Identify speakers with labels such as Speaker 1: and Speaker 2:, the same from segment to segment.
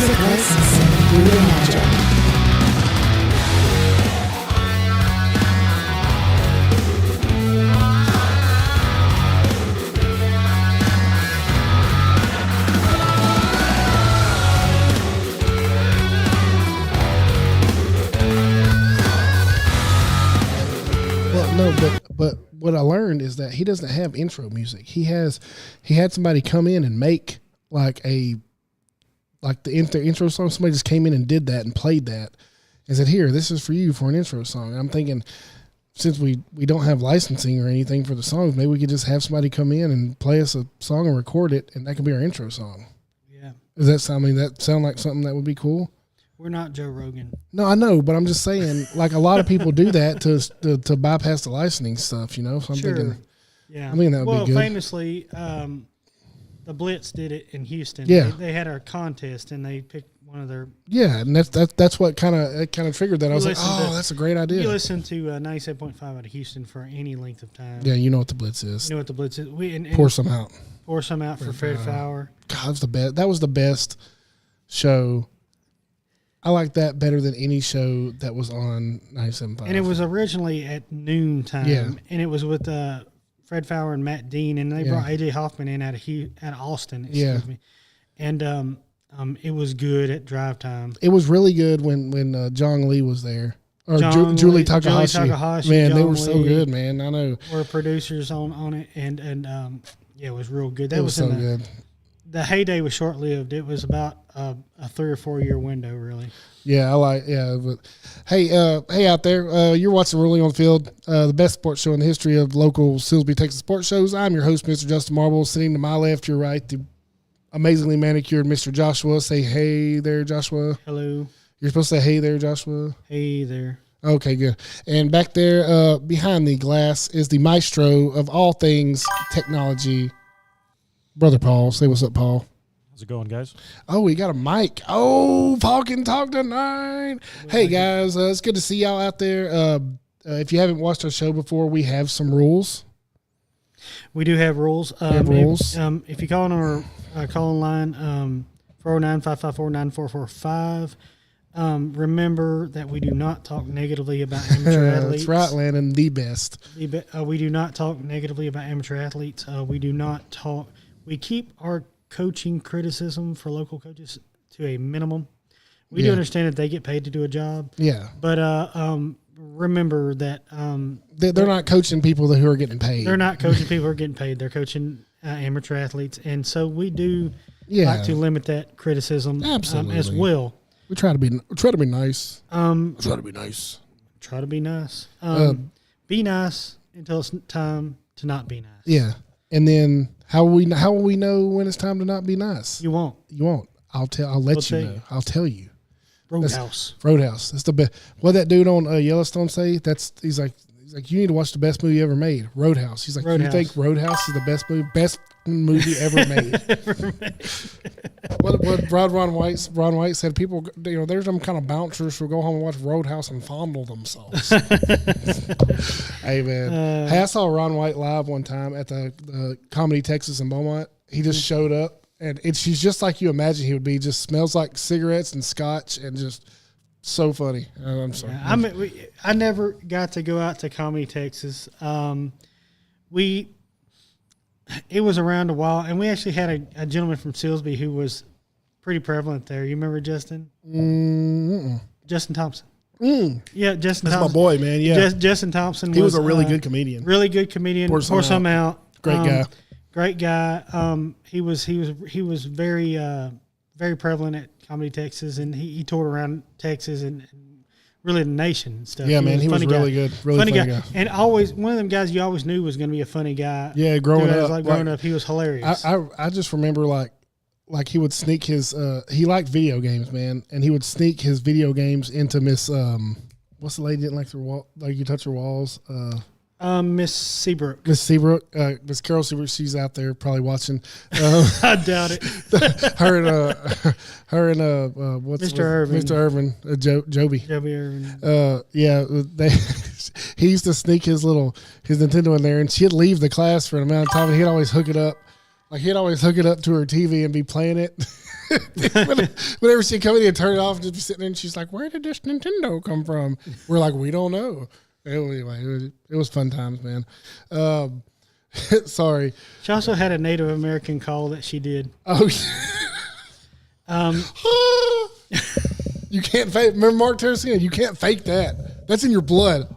Speaker 1: Music license reimagined.
Speaker 2: No, but what I learned is that he doesn't have intro music. He had somebody come in and make the intro song. Somebody just came in and did that and played that and said, "Here, this is for you for an intro song." And I'm thinking, since we don't have licensing or anything for the songs, maybe we could just have somebody come in and play us a song and record it, and that could be our intro song.
Speaker 3: Yeah.
Speaker 2: Does that sound like something that would be cool?
Speaker 3: We're not Joe Rogan.
Speaker 2: No, I know, but I'm just saying, like, a lot of people do that to bypass the licensing stuff, you know? So I'm thinking,
Speaker 3: yeah.
Speaker 2: I mean, that would be good.
Speaker 3: Well, famously, the Blitz did it in Houston.
Speaker 2: Yeah.
Speaker 3: They had a contest, and they picked one of their...
Speaker 2: Yeah, and that's what kind of triggered that. I was like, that's a great idea.
Speaker 3: You listen to 97.5 out of Houston for any length of time.
Speaker 2: Yeah, you know what the Blitz is.
Speaker 3: You know what the Blitz is.
Speaker 2: Pour some out.
Speaker 3: Pour some out for Fred Fowler.
Speaker 2: God, that was the best. That was the best show. I like that better than any show that was on 97.5.
Speaker 3: And it was originally at noon time.
Speaker 2: Yeah.
Speaker 3: And it was with Fred Fowler and Matt Dean, and they brought A.J. Hoffman in out of Austin. Excuse me. And it was good at drive time.
Speaker 2: It was really good when John Lee was there. Or
Speaker 3: Julie
Speaker 2: Takahashi. Man,
Speaker 3: John
Speaker 2: they were so
Speaker 3: Lee
Speaker 2: good, man. I know.
Speaker 3: Were producers on it, and it was real good.
Speaker 2: That was so good.
Speaker 3: The heyday was short lived. It was about a 3 or 4 year window, really.
Speaker 2: Yeah, but hey out there, you're watching Rolling on the Field, the best sports show in the history of local Silsbee, Texas sports shows. I'm your host, Mr. Justin Marble. Sitting to my left, your right, the amazingly manicured Mr. Joshua. Say hey there, Joshua.
Speaker 3: Hello.
Speaker 2: You're supposed to say hey there, Joshua.
Speaker 3: Hey there.
Speaker 2: Okay, good. And back there, behind the glass, is the maestro of all things technology, Brother Paul. Say what's up, Paul.
Speaker 4: How's it going, guys?
Speaker 2: Oh, we got a mic. Oh, Paul can talk tonight. Hey, guys, it's good to see y'all out there. If you haven't watched our show before, we have some rules.
Speaker 3: We do have rules. If you call on our call line, 409-554-9445, remember that we do not talk negatively about amateur athletes.
Speaker 2: That's right, Landon, the best.
Speaker 3: We do not talk negatively about amateur athletes. We keep our coaching criticism for local coaches to a minimum. We do understand that they get paid to do a job.
Speaker 2: Yeah.
Speaker 3: But remember that
Speaker 2: they're not coaching people who are getting paid.
Speaker 3: They're not coaching people who are getting paid. They're coaching amateur athletes. And so we do like to limit that criticism as well.
Speaker 2: We try to be nice.
Speaker 3: Try to be nice. Be nice until it's time to not be nice.
Speaker 2: Yeah. And then how will we know when it's time to not be nice?
Speaker 3: You won't.
Speaker 2: I'll let you know. I'll tell you.
Speaker 3: Roadhouse.
Speaker 2: That's the best. What that dude on Yellowstone say? He's like, you need to watch the best movie ever made, Roadhouse. He's like, you think Roadhouse is the best movie ever made? What Ron White said, people, there's some kind of bouncers who go home and watch Roadhouse and fondle themselves. Hey, man. I saw Ron White live one time at the Comedy Texas in Beaumont. He just showed up, and she's just like you imagine he would be. Just smells like cigarettes and scotch, and just so funny. I'm sorry.
Speaker 3: Yeah, I never got to go out to Comedy Texas. It was around a while, and we actually had a gentleman from Silsbee who was pretty prevalent there. You remember Justin? Justin Thompson. Yeah, Justin Thompson.
Speaker 2: That's my boy, man. Yeah.
Speaker 3: Justin Thompson.
Speaker 2: He was a really good comedian.
Speaker 3: Really good comedian. Pour some out.
Speaker 2: Great guy.
Speaker 3: He was very very prevalent at Comedy Texas, and he toured around Texas and really the nation and stuff.
Speaker 2: Yeah, he was really good. Really funny guy.
Speaker 3: And always one of them guys you always knew was going to be a funny guy.
Speaker 2: Yeah, growing up,
Speaker 3: he was hilarious.
Speaker 2: I just remember like he would sneak his he liked video games, man, and he would sneak his video games into Miss what's the lady didn't like the wall, like you touch her walls.
Speaker 3: Miss Seabrook.
Speaker 2: Miss Carol Seabrook, she's out there probably watching.
Speaker 3: I doubt it.
Speaker 2: her and
Speaker 3: Mr. Irvin.
Speaker 2: Joby
Speaker 3: Irvin.
Speaker 2: He used to sneak his Nintendo in there, and she'd leave the class for an amount of time, and he'd always hook it up Like he'd always hook it up to her TV and be playing it. Whenever she'd come in, he'd turn it off and just be sitting there and she's like, where did this Nintendo come from? We're like, we don't know. Anyway, it was fun times, man. Sorry.
Speaker 3: She also had a Native American call that she did.
Speaker 2: Oh, you can't fake. Remember Mark Terracina? You can't fake that. That's in your blood.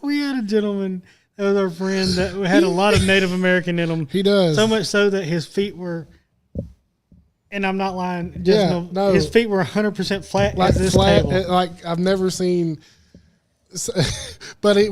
Speaker 3: We had a gentleman that was our friend that had a lot of Native American in him.
Speaker 2: He does.
Speaker 3: So much so that his feet were, and I'm not lying,
Speaker 2: No.
Speaker 3: his feet were 100% flat
Speaker 2: Like
Speaker 3: as this
Speaker 2: flat,
Speaker 3: table.
Speaker 2: like I've never seen. But he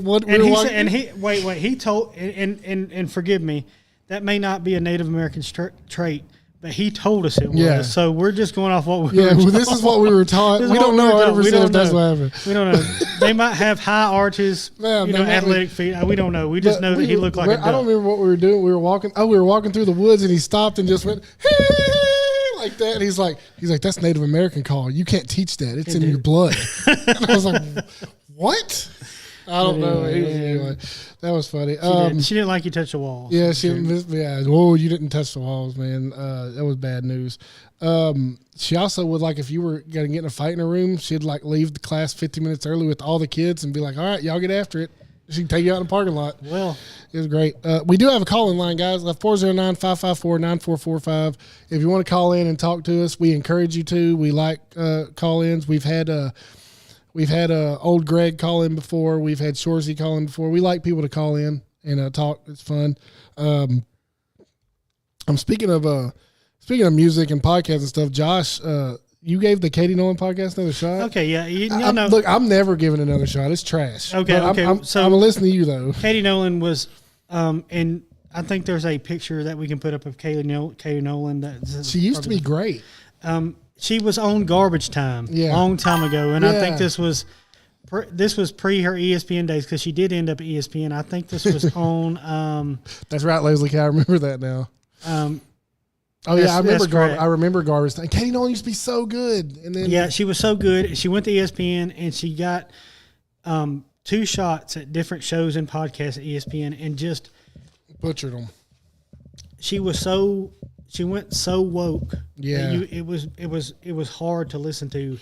Speaker 2: told, and forgive me, that may not be a Native American trait, but he told us it was. Yeah.
Speaker 3: So we're just going off what we
Speaker 2: Yeah,
Speaker 3: were
Speaker 2: well,
Speaker 3: taught.
Speaker 2: this is what we were taught.
Speaker 3: This is
Speaker 2: We
Speaker 3: what
Speaker 2: don't
Speaker 3: we were
Speaker 2: know
Speaker 3: taught.
Speaker 2: 100%
Speaker 3: We don't
Speaker 2: if that's
Speaker 3: know.
Speaker 2: what happened.
Speaker 3: We don't know. They might have high arches,
Speaker 2: Yeah, they might be.
Speaker 3: athletic feet. We don't know. We just know that he looked like a duck.
Speaker 2: I don't remember what we were doing. We were walking through the woods, and he stopped and just went like that. And he's like, that's Native American call. You can't teach that. It's in your blood. And I was like, what? I don't know. Anyway, that was funny.
Speaker 3: She didn't like you touch the walls.
Speaker 2: Yeah, Oh, you didn't touch the walls, man. That was bad news. She also would, like, if you were going to get in a fight in a room, she'd like leave the class 15 minutes early with all the kids and be like, all right, y'all get after it. She'd take you out in the parking lot.
Speaker 3: Well,
Speaker 2: it was great. We do have a call-in line, guys. 409-554-9445. If you want to call in and talk to us, we encourage you to. We like call-ins. We've had old Greg call in before. We've had Shorzy call in before. We like people to call in and talk. It's fun. I'm speaking of music and podcasts and stuff. Josh, you gave the Katie Nolan podcast another shot.
Speaker 3: okay, yeah.
Speaker 2: Look, I'm never giving another shot. It's trash.
Speaker 3: Okay,
Speaker 2: But
Speaker 3: okay.
Speaker 2: I'm gonna listen to you though.
Speaker 3: Katie Nolan was, and I think there's a picture that we can put up of Katie Nolan.
Speaker 2: She used to be great.
Speaker 3: She was on Garbage Time a long time ago, and I think this was pre her ESPN days because she did end up at ESPN. I think this was on.
Speaker 2: That's right, Leslie. I remember that now. I remember Garbage Time. Katie Nolan used to be so good, and then
Speaker 3: she was so good. She went to ESPN and she got 2 shots at different shows and podcasts at ESPN, and just
Speaker 2: butchered them.
Speaker 3: She went so woke.
Speaker 2: Yeah,
Speaker 3: that it was hard to listen to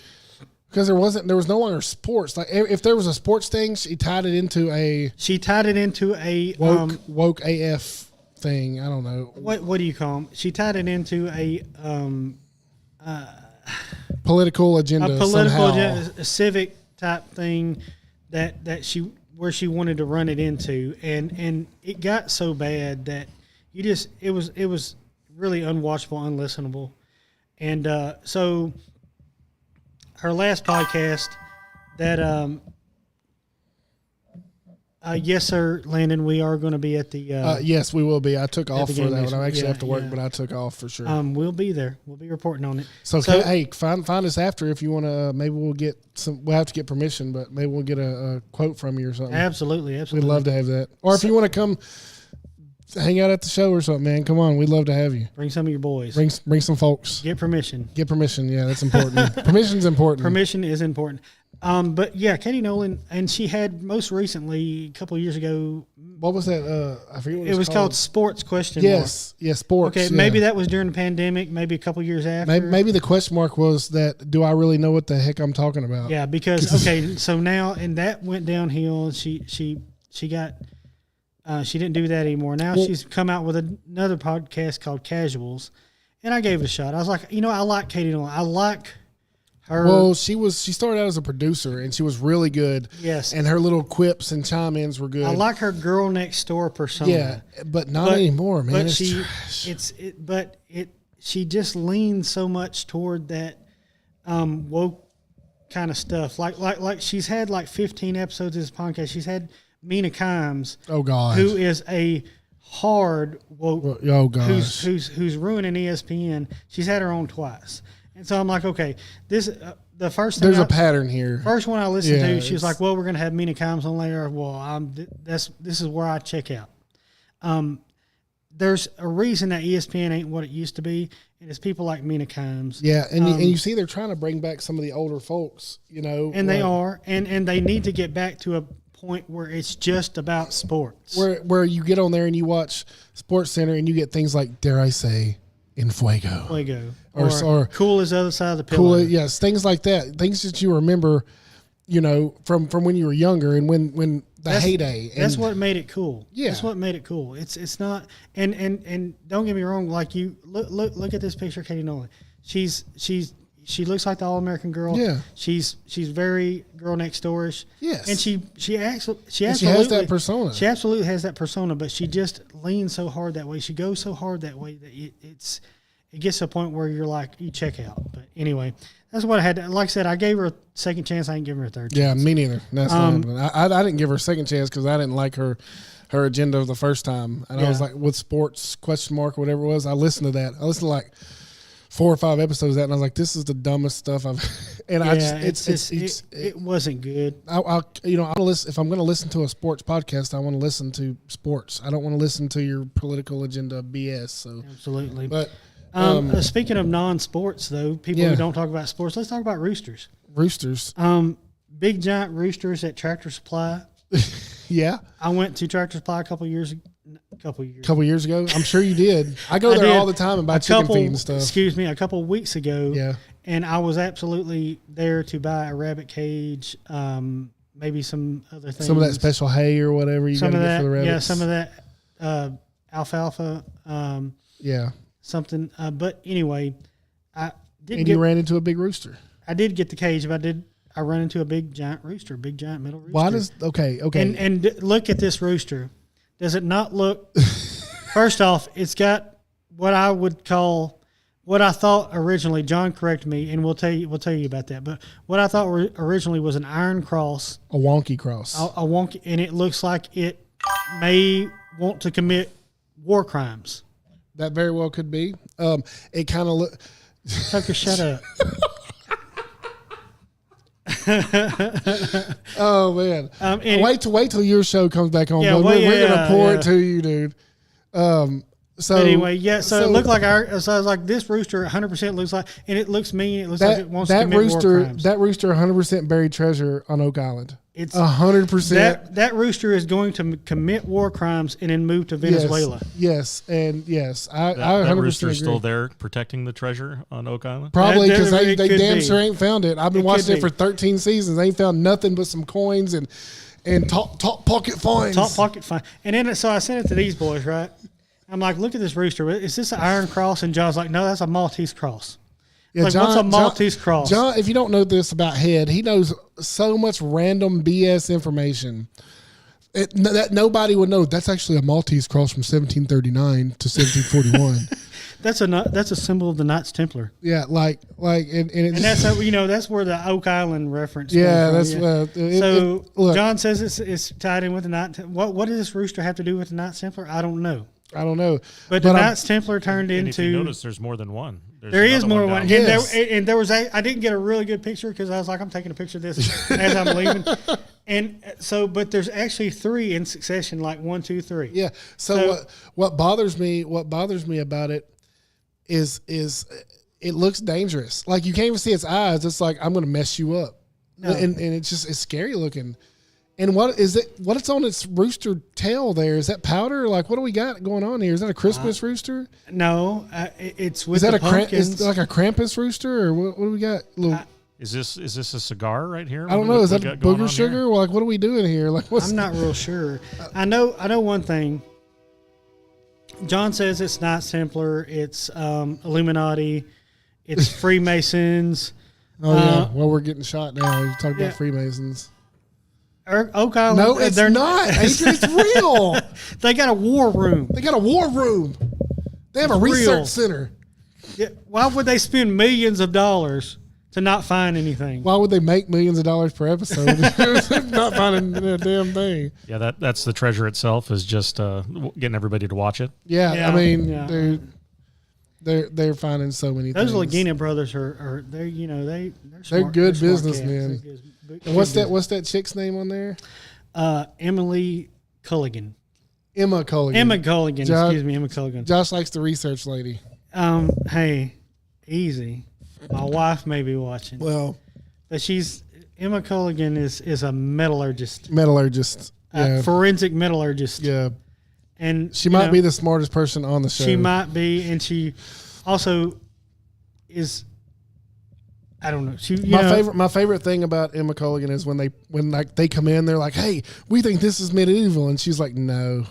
Speaker 2: because there was no longer sports. Like if there was a sports thing, she tied it into a woke AF thing. I don't know
Speaker 3: what do you call them? She tied it into a
Speaker 2: political agenda,
Speaker 3: a civic type thing that she wanted to run it into, and it got so bad that it was really unwatchable, unlistenable. And so her last podcast that yes sir, Landon, we are going to be at the
Speaker 2: yes, we will be. I took off for that one. I actually have to work,
Speaker 3: yeah.
Speaker 2: but I took off for sure.
Speaker 3: We'll be there. We'll be reporting on it.
Speaker 2: So hey, find us after if you want to. Maybe we'll get some. We'll have to get permission, but maybe we'll get a quote from you or something.
Speaker 3: Absolutely.
Speaker 2: We'd love to have that. Or if you want to come hang out at the show or something, man, come on. We'd love to have you.
Speaker 3: Bring some of your boys.
Speaker 2: Bring some folks.
Speaker 3: Get permission.
Speaker 2: Get permission. Yeah, that's important. Permission's important.
Speaker 3: Permission is important. But yeah, Katie Nolan, and she had most recently, a couple of years ago.
Speaker 2: What was that? I forget what
Speaker 3: it was called Sports Question
Speaker 2: Mark.
Speaker 3: Yes,
Speaker 2: sports.
Speaker 3: Okay, maybe that was during the pandemic, maybe a couple of years after.
Speaker 2: Maybe the question mark was that, do I really know what the heck I'm talking about?
Speaker 3: Yeah, because, so now, and that went downhill. She got, she didn't do that anymore. Now she's come out with another podcast called Casuals, and I gave it a shot. I was like, I like Katie Nolan. I like her.
Speaker 2: Well, she started out as a producer, and she was really good.
Speaker 3: Yes.
Speaker 2: And her little quips and chime-ins were good.
Speaker 3: I like her girl next door persona.
Speaker 2: Yeah, but not anymore, man.
Speaker 3: But she just leans so much toward that woke kind of stuff. Like she's had like 15 episodes of this podcast. She's had Mina Kimes.
Speaker 2: Oh God.
Speaker 3: Who is a hard woke.
Speaker 2: Oh gosh.
Speaker 3: Who's ruining ESPN. She's had her own twice. And so I'm like, okay, this the first thing.
Speaker 2: There's a pattern here.
Speaker 3: First one I listened to, she was like, "Well, we're going to have Mina Kimes on later." Well, this is where I check out. There's a reason that ESPN ain't what it used to be, and it's people like Mina Kimes.
Speaker 2: Yeah, and you see, they're trying to bring back some of the older folks,
Speaker 3: and they are, and they need to get back to a point where it's just about sports.
Speaker 2: where you get on there and you watch Sports Center and you get things like, dare I say, In Fuego.
Speaker 3: Or Cool as the Other Side of the Pillow.
Speaker 2: Cool, yes, things like that. Things that you remember, from when you were younger and when heyday.
Speaker 3: That's what made it cool.
Speaker 2: Yeah.
Speaker 3: That's what made it cool. It's not and don't get me wrong, like you look at this picture of Katie Nolan. She looks like the All-American girl.
Speaker 2: Yeah.
Speaker 3: She's very girl next doorish.
Speaker 2: Yes.
Speaker 3: And she absolutely
Speaker 2: she has that persona.
Speaker 3: She absolutely has that persona, but she just leans so hard that way. She goes so hard that way that it gets to a point where you're like, you check out. But anyway, that's what I had. Like I said, I gave her a second chance. I didn't give her a third chance.
Speaker 2: Yeah, me neither. That's not happening. I didn't give her a second chance because I didn't like her agenda the first time. And I was like, with sports, ? Or whatever it was, I listened to that. I listened to like 4 or 5 episodes of that, and I was like, "This is the dumbest stuff I've." And
Speaker 3: it wasn't good.
Speaker 2: I'll listen if I'm going to listen to a sports podcast. I want to listen to sports. I don't want to listen to your political agenda BS. So
Speaker 3: Absolutely.
Speaker 2: but
Speaker 3: speaking of non-sports, though, people who don't talk about sports, let's talk about roosters.
Speaker 2: Roosters.
Speaker 3: Big giant roosters at Tractor Supply.
Speaker 2: Yeah.
Speaker 3: I went to Tractor Supply a couple years ago.
Speaker 2: I'm sure you did. I go there all the time and buy chicken feed and stuff.
Speaker 3: Excuse me, a couple weeks ago.
Speaker 2: Yeah.
Speaker 3: And I was absolutely there to buy a rabbit cage, maybe some other things.
Speaker 2: Some of that special hay or whatever you got to get for the rabbits.
Speaker 3: Yeah, some of that alfalfa.
Speaker 2: Yeah.
Speaker 3: Something. But anyway,
Speaker 2: you ran into a big rooster.
Speaker 3: I did get the cage, but I ran into a big giant metal rooster.
Speaker 2: Why does okay?
Speaker 3: And look at this rooster. Does it not look? First off, it's got what I would call, what I thought originally. John, correct me, and we'll tell you about that. But what I thought originally was an iron cross,
Speaker 2: a wonky cross,
Speaker 3: a wonky, and it looks like it may want to commit war crimes.
Speaker 2: That very well could be. It kind of look.
Speaker 3: Tucker, shut up.
Speaker 2: Oh man! Wait till your show comes back on.
Speaker 3: Yeah,
Speaker 2: we're gonna pour it to you, dude. So
Speaker 3: but anyway, so it looked like so I was like, this rooster 100% looks like, and it looks mean. It looks like it wants to commit war crimes.
Speaker 2: That rooster 100% buried treasure on Oak Island.
Speaker 3: It's
Speaker 2: 100%.
Speaker 3: That rooster is going to commit war crimes and then move to Venezuela.
Speaker 2: Yes, I 100%
Speaker 4: that rooster's
Speaker 2: agree.
Speaker 4: still there protecting the treasure on Oak Island.
Speaker 2: Probably because they
Speaker 3: could
Speaker 2: damn
Speaker 3: be.
Speaker 2: sure ain't found it. I've been watching it for 13 seasons. They ain't found nothing but some coins and top pocket finds.
Speaker 3: Top pocket fine. And then so I sent it to these boys, right? I'm like, look at this rooster. Is this an iron cross? And John's like, no, that's a Maltese cross.
Speaker 2: Yeah,
Speaker 3: like, what's a Maltese cross?
Speaker 2: John, if you don't know this about Head, he knows so much random BS information that nobody would know. That's actually a Maltese cross from 1739 to 1741.
Speaker 3: That's a symbol of the Knights Templar.
Speaker 2: Yeah, and
Speaker 3: that's how, that's where the Oak Island reference.
Speaker 2: Yeah,
Speaker 3: comes from.
Speaker 2: that's
Speaker 3: look, John says it's tied in with the Knights. What does this rooster have to do with the Knights Templar? I don't know. But the Knights Templar turned
Speaker 4: and
Speaker 3: into.
Speaker 4: If you notice, there's more than one.
Speaker 3: There is more than one.
Speaker 2: Yes.
Speaker 3: And there was I didn't get a really good picture because I was like, I'm taking a picture of this as I'm leaving. And so, but there's actually 3 in succession, like 1, 2, 3.
Speaker 2: Yeah. So what bothers me about it is it looks dangerous. Like you can't even see its eyes. It's like, I'm going to mess you up. No. And it's scary looking. And what is it? What it's on its rooster tail there? Is that powder? Like, what do we got going on here? Is that a Christmas rooster?
Speaker 3: No, it's with
Speaker 2: is that
Speaker 3: the pumpkins.
Speaker 2: Is it like a Krampus rooster, or what do we got?
Speaker 4: Is this a cigar right here?
Speaker 2: I don't know. Is that booger sugar? Well, like, what are we doing here? Like,
Speaker 3: I'm not real sure. I know one thing. John says it's Knights Templar. It's Illuminati. It's Freemasons.
Speaker 2: Oh yeah. Well, we're getting shot now. You're talking about Freemasons.
Speaker 3: Oak Island.
Speaker 2: No, they're not. It's real.
Speaker 3: They got a war room.
Speaker 2: They have a research center.
Speaker 3: Yeah, why would they spend millions of dollars to not find anything?
Speaker 2: Why would they make millions of dollars per episode not finding a damn thing?
Speaker 4: Yeah, that's the treasure itself is just getting everybody to watch it.
Speaker 2: Yeah, I mean, they're finding so many
Speaker 3: things. Those Lagina brothers are they're smart,
Speaker 2: they're good
Speaker 3: they're
Speaker 2: businessmen. And what's that chick's name on there?
Speaker 3: Emily Culligan.
Speaker 2: Emma Culligan.
Speaker 3: Emma Culligan.
Speaker 2: Josh likes the research lady.
Speaker 3: Hey, easy. My wife may be watching.
Speaker 2: Well,
Speaker 3: but she's Emma Culligan is a metallurgist,
Speaker 2: Metallurgist. Yeah.
Speaker 3: forensic metallurgist.
Speaker 2: Yeah.
Speaker 3: And
Speaker 2: She might be the smartest person on the show.
Speaker 3: She might be, and she also is. I don't know.
Speaker 2: My favorite thing about Emma Culligan is when they come in, they're like, "Hey, we think this is medieval," and she's like, "No."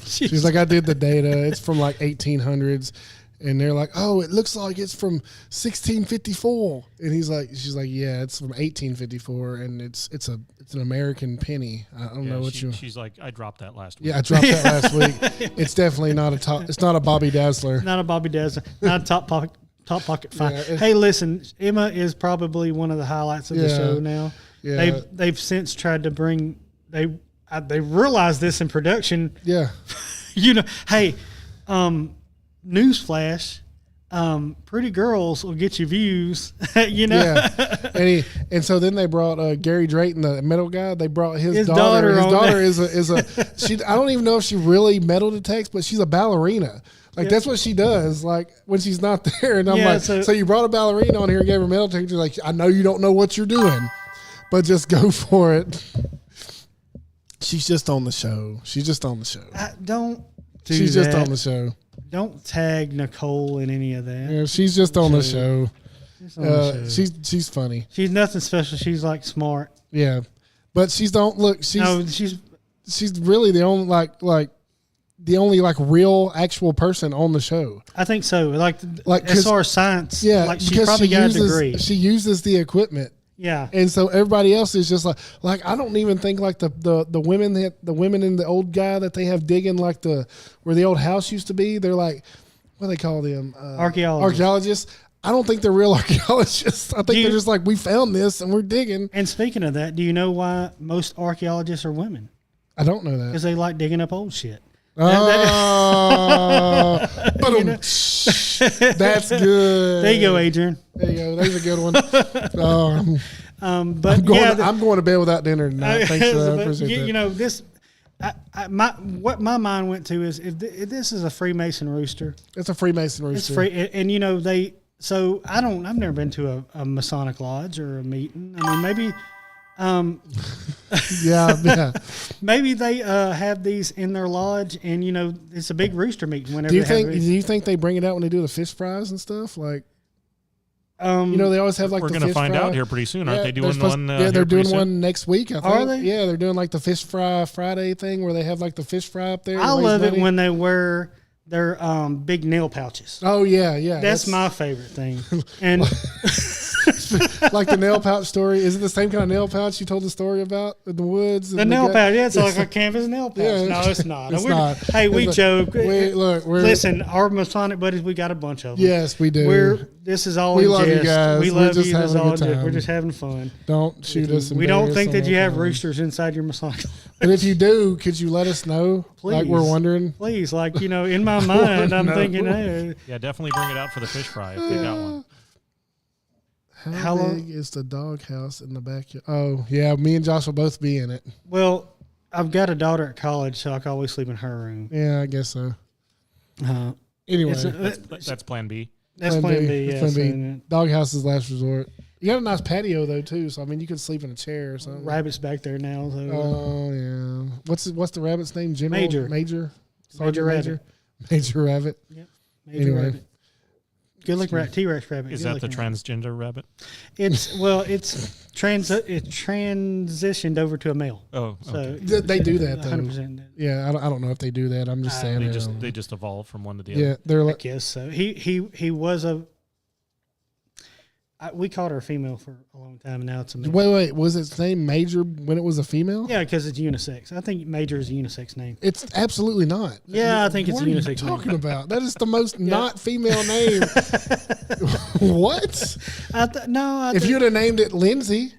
Speaker 2: She's like, "I did the data. It's from like 1800s," and they're like, "Oh, it looks like it's from 1654," and she's like, "Yeah, it's from 1854, and it's an American penny. I don't know what
Speaker 4: She's like, I dropped that last week.
Speaker 2: Yeah, I dropped that last week. It's definitely not a top. It's not a Bobby Dazzler.
Speaker 3: Not a Bobby Dazzler. Not a top pocket find.
Speaker 2: Yeah,
Speaker 3: hey, listen, Emma is probably one of the highlights of the show now.
Speaker 2: Yeah.
Speaker 3: They've since tried to bring they realized this in production.
Speaker 2: Yeah.
Speaker 3: Hey, newsflash. Pretty girls will get you views.
Speaker 2: Yeah, and so then they brought Gary Drayton, the metal guy. They brought his
Speaker 3: daughter.
Speaker 2: His daughter is a she. I don't even know if she really metal detects, but she's a ballerina. Like that's what she does. Like when she's not there, and I'm like, so you brought a ballerina on here and gave her metal detector. Like I know you don't know what you're doing, but just go for it. She's just on the show. She's just on the show.
Speaker 3: She's
Speaker 2: just on the show.
Speaker 3: Don't tag Nicole in any of that.
Speaker 2: Yeah, she's just on the show.
Speaker 3: She's
Speaker 2: funny.
Speaker 3: She's nothing special. She's like smart.
Speaker 2: Yeah, but she's really the only the only real actual person on the show.
Speaker 3: I think so. Like as far as science,
Speaker 2: yeah,
Speaker 3: she probably got a degree.
Speaker 2: She uses the equipment.
Speaker 3: Yeah,
Speaker 2: and so everybody else is just like I don't even think the women in the old guy that they have digging where the old house used to be. They're like, what do they call them? Archaeologists. I don't think they're real archaeologists. I think they're just like, we found this and we're digging.
Speaker 3: And speaking of that, do you know why most archaeologists are women?
Speaker 2: I don't know that
Speaker 3: because they like digging up old shit.
Speaker 2: Oh, that's good.
Speaker 3: There you go, Adrian.
Speaker 2: There you go. There's a good one.
Speaker 3: But
Speaker 2: I'm going to bed without dinner tonight. Thanks for that. I appreciate that.
Speaker 3: This. What my mind went to is if this is a Freemason rooster.
Speaker 2: It's a Freemason rooster.
Speaker 3: It's free, and they. So I've never been to a Masonic lodge or a meeting. I mean, maybe.
Speaker 2: Yeah.
Speaker 3: Maybe they have these in their lodge, and it's a big rooster meeting. Whenever
Speaker 2: do you think they bring it out when they do the fish fries and stuff? Like, they always have
Speaker 4: we're
Speaker 2: the
Speaker 4: going to
Speaker 2: fish
Speaker 4: find
Speaker 2: fry.
Speaker 4: out here pretty soon, aren't they doing one?
Speaker 2: They're doing one next week. I think.
Speaker 3: Are they?
Speaker 2: Yeah, they're doing the Fish Fry Friday thing where they have the fish fry up there.
Speaker 3: I love it when they wear their big nail pouches.
Speaker 2: Oh yeah.
Speaker 3: That's my favorite thing. And
Speaker 2: like the nail pouch story. Is it the same kind of nail pouch you told the story about in the woods?
Speaker 3: The nail pouch, it's like a canvas nail pouch. Yeah, no, it's not.
Speaker 2: It's not.
Speaker 3: Hey, we joke.
Speaker 2: Listen,
Speaker 3: our Masonic buddies, we got a bunch of them.
Speaker 2: Yes, we do.
Speaker 3: This is all
Speaker 2: we
Speaker 3: in
Speaker 2: love
Speaker 3: jest.
Speaker 2: You guys.
Speaker 3: We love you.
Speaker 2: This is all
Speaker 3: We're just having fun.
Speaker 2: Don't shoot us.
Speaker 3: We don't think that you have roosters inside your Masonic.
Speaker 2: But if you do, could you let us know?
Speaker 3: Please.
Speaker 2: Like we're wondering.
Speaker 3: Please, in my mind, I'm thinking, hey.
Speaker 4: Yeah, definitely bring it out for the fish fry if they got one.
Speaker 2: How big is the doghouse in the backyard? Oh, yeah, me and Josh will both be in it.
Speaker 3: Well, I've got a daughter at college, so I can always sleep in her room.
Speaker 2: Yeah, I guess so.
Speaker 3: Anyway.
Speaker 4: That's plan B.
Speaker 3: That's plan B, yeah.
Speaker 2: Plan B. Doghouse is last resort. You got a nice patio, though, too, so, you could sleep in a chair or something.
Speaker 3: Rabbit's back there now. So.
Speaker 2: Oh, yeah. What's the rabbit's name?
Speaker 3: Major.
Speaker 2: Sergeant Major? Major Rabbit.
Speaker 3: Yep. Major Rabbit. Good looking rabbit, T-Rex rabbit.
Speaker 4: Is that the transgender rabbit?
Speaker 3: It's transitioned over to a male.
Speaker 4: Oh, okay.
Speaker 3: So
Speaker 2: they do that though.
Speaker 3: 100%.
Speaker 2: Yeah, I don't know if they do that. I'm just saying
Speaker 4: they just evolve from one to the other.
Speaker 2: Yeah, they're like.
Speaker 3: I guess so. He was a. We called her a female for a long time, and now it's a male.
Speaker 2: Wait. Was its name Major when it was a female?
Speaker 3: Yeah, because it's unisex. I think Major is a unisex name.
Speaker 2: It's absolutely not.
Speaker 3: Yeah, I think it's a unisex name.
Speaker 2: What are you talking about? That is the most not female name. What? If you'd have named it Lindsay,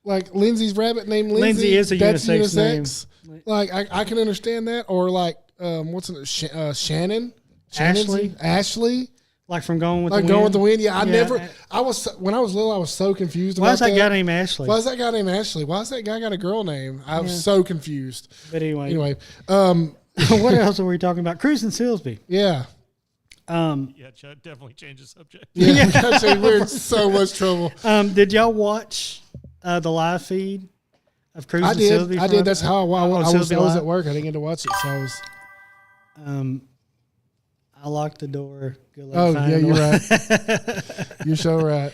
Speaker 2: like Lindsay's rabbit named Lindsay.
Speaker 3: Lindsay is a unisex name.
Speaker 2: Like I can understand that. Or like what's it? Shannon?
Speaker 3: Ashley. Like from Going with the Wind?
Speaker 2: Going with the Wind, yeah. When I was little, I was so confused about that.
Speaker 3: Why is that guy named Ashley?
Speaker 2: Why is that guy named Ashley? Why has that guy got a girl name? I was so confused.
Speaker 3: But anyway.
Speaker 2: What
Speaker 3: else are we talking about? Cruising Silsby.
Speaker 2: Yeah.
Speaker 4: Chad definitely changed the subject.
Speaker 2: Yeah. We're in so much trouble.
Speaker 3: Did y'all watch the live feed of Cruise
Speaker 2: I
Speaker 3: and
Speaker 2: did.
Speaker 3: Silsby
Speaker 2: I did. That's how I was
Speaker 3: Silsby Live?
Speaker 2: at work. I didn't get to watch it, so I was.
Speaker 3: I locked the door. Good luck
Speaker 2: Oh
Speaker 3: finding
Speaker 2: yeah, you're
Speaker 3: one.
Speaker 2: right. You're so right.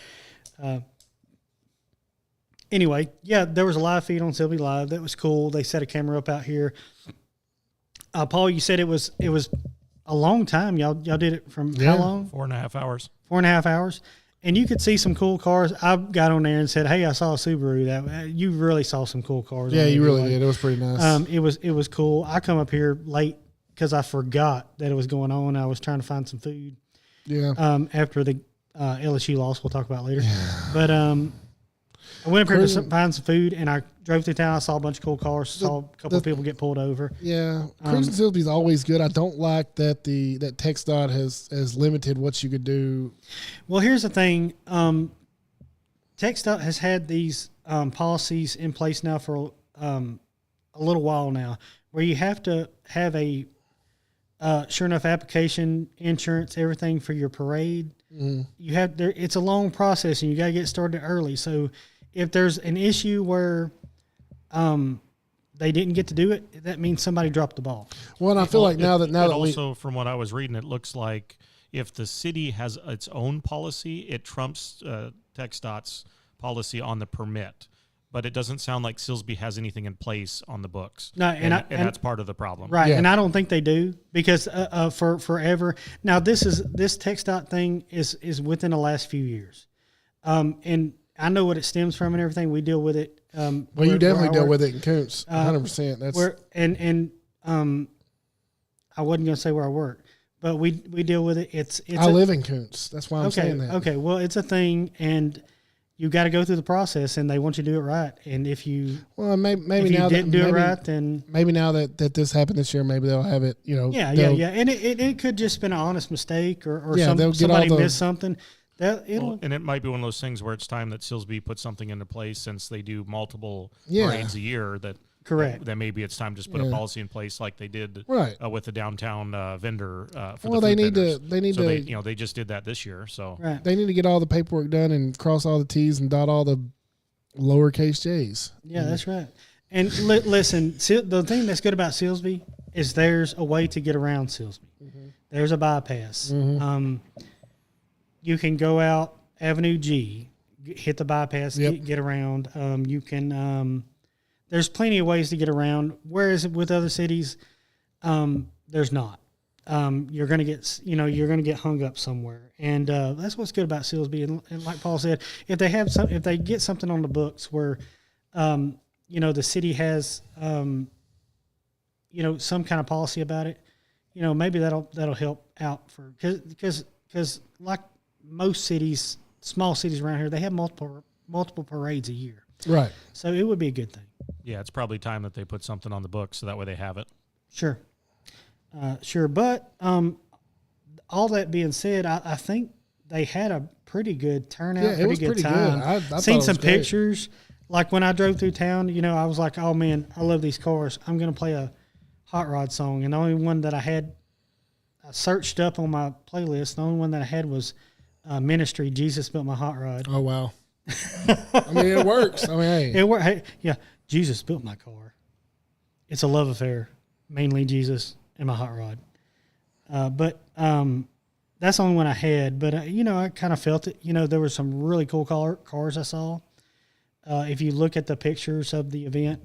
Speaker 3: Anyway, yeah, there was a live feed on Silby Live. That was cool. They set a camera up out here. Paul, you said it was a long time. Y'all did it from
Speaker 2: Yeah.
Speaker 3: how long?
Speaker 4: 4.5 hours.
Speaker 3: 4.5 hours. And you could see some cool cars. I got on there and said, "Hey, I saw a Subaru." That you really saw some cool cars.
Speaker 2: Yeah,
Speaker 3: on
Speaker 2: you
Speaker 3: there
Speaker 2: really
Speaker 3: anyway.
Speaker 2: did. It was pretty nice.
Speaker 3: It was cool. I come up here late because I forgot that it was going on. I was trying to find some food.
Speaker 2: Yeah.
Speaker 3: After the LSU loss, we'll talk about later. But I went up here to find some food, and I drove through town. I saw a bunch of cool cars. Saw a couple of people get pulled over.
Speaker 2: Yeah. Cruising Silsby's always good. I don't like that that TxDOT has limited what you could do.
Speaker 3: Well, here's the thing. TxDOT has had these policies in place now for a little while now, where you have to have a sure enough application, insurance, everything for your parade. You have there. It's a long process, and you got to get started early. So, if there's an issue where they didn't get to do it, that means somebody dropped the ball.
Speaker 2: Well, and I feel like now that we
Speaker 4: also, from what I was reading, it looks like if the city has its own policy, it trumps TxDOT's policy on the permit. But it doesn't sound like Silsby has anything in place on the books.
Speaker 3: No, and
Speaker 4: that's part of the problem.
Speaker 3: Right,
Speaker 2: Yeah.
Speaker 3: and I don't think they do because for forever now this TxDOT thing is within the last few years, and I know what it stems from and everything. We deal with it.
Speaker 2: well, you definitely dealt with it in Koontz, 100%. That's
Speaker 3: I wasn't going to say where I work, but we deal with it. It's
Speaker 2: I live in Koontz. That's why I'm saying that.
Speaker 3: Okay, well, it's a thing, and you got to go through the process, and they want you to do it right. And if you
Speaker 2: maybe
Speaker 3: if you
Speaker 2: now
Speaker 3: didn't
Speaker 2: that
Speaker 3: do
Speaker 2: maybe,
Speaker 3: it right, then
Speaker 2: maybe now that this happened this year, maybe they'll have it.
Speaker 3: yeah,
Speaker 2: they'll-
Speaker 3: and it could just been an honest mistake or
Speaker 2: Yeah, they'll get all
Speaker 3: somebody
Speaker 2: the-
Speaker 3: missed something.
Speaker 4: Well, and it might be one of those things where it's time that Silsby puts something into place since they do multiple
Speaker 2: Yeah.
Speaker 4: parades a year.
Speaker 3: Correct.
Speaker 4: That maybe it's time to just put a policy in place like they did
Speaker 2: Right.
Speaker 4: with the downtown vendor. For
Speaker 2: Well,
Speaker 4: the
Speaker 2: they
Speaker 4: food
Speaker 2: need to-
Speaker 4: vendors.
Speaker 2: they need
Speaker 4: so
Speaker 2: to-
Speaker 4: they just did that this year. So
Speaker 3: Right.
Speaker 2: They need to get all the paperwork done and cross all the T's and dot all the lowercase J's.
Speaker 3: Yeah, that's right. And listen, the thing that's good about Silsby is there's a way to get around Silsby. There's a bypass. You can go out Avenue G, hit the bypass,
Speaker 2: Yep.
Speaker 3: get around. You can. There's plenty of ways to get around. Whereas with other cities, there's not. You're gonna get hung up somewhere, and that's what's good about Silsby. And like Paul said, if they get something on the books where, the city has, some kind of policy about it, maybe that'll help out for because like most cities, small cities around here, they have multiple parades a year,
Speaker 2: Right.
Speaker 3: so it would be a good thing.
Speaker 4: yeah, it's probably time that they put something on the books so that way they have it.
Speaker 3: Sure. Sure. But all that being said, I think they had a pretty good turnout,
Speaker 2: Yeah, it was
Speaker 3: pretty good
Speaker 2: pretty good.
Speaker 3: time.
Speaker 2: I thought
Speaker 3: Seen
Speaker 2: it
Speaker 3: some
Speaker 2: was great.
Speaker 3: pictures. Like when I drove through town, I was like, oh, man, I love these cars. I'm going to play a Hot Rod song. And the only one that I searched up on my playlist, the only one that I had was Ministry, Jesus Built My Hot Rod.
Speaker 2: Oh, wow. I mean, it works. I mean, hey.
Speaker 3: It worked. Hey, yeah, Jesus built my car. It's a love affair, mainly Jesus and my hot rod. But that's the only one I had. But I kind of felt it. There were some really cool cars I saw. If you look at the pictures of the event,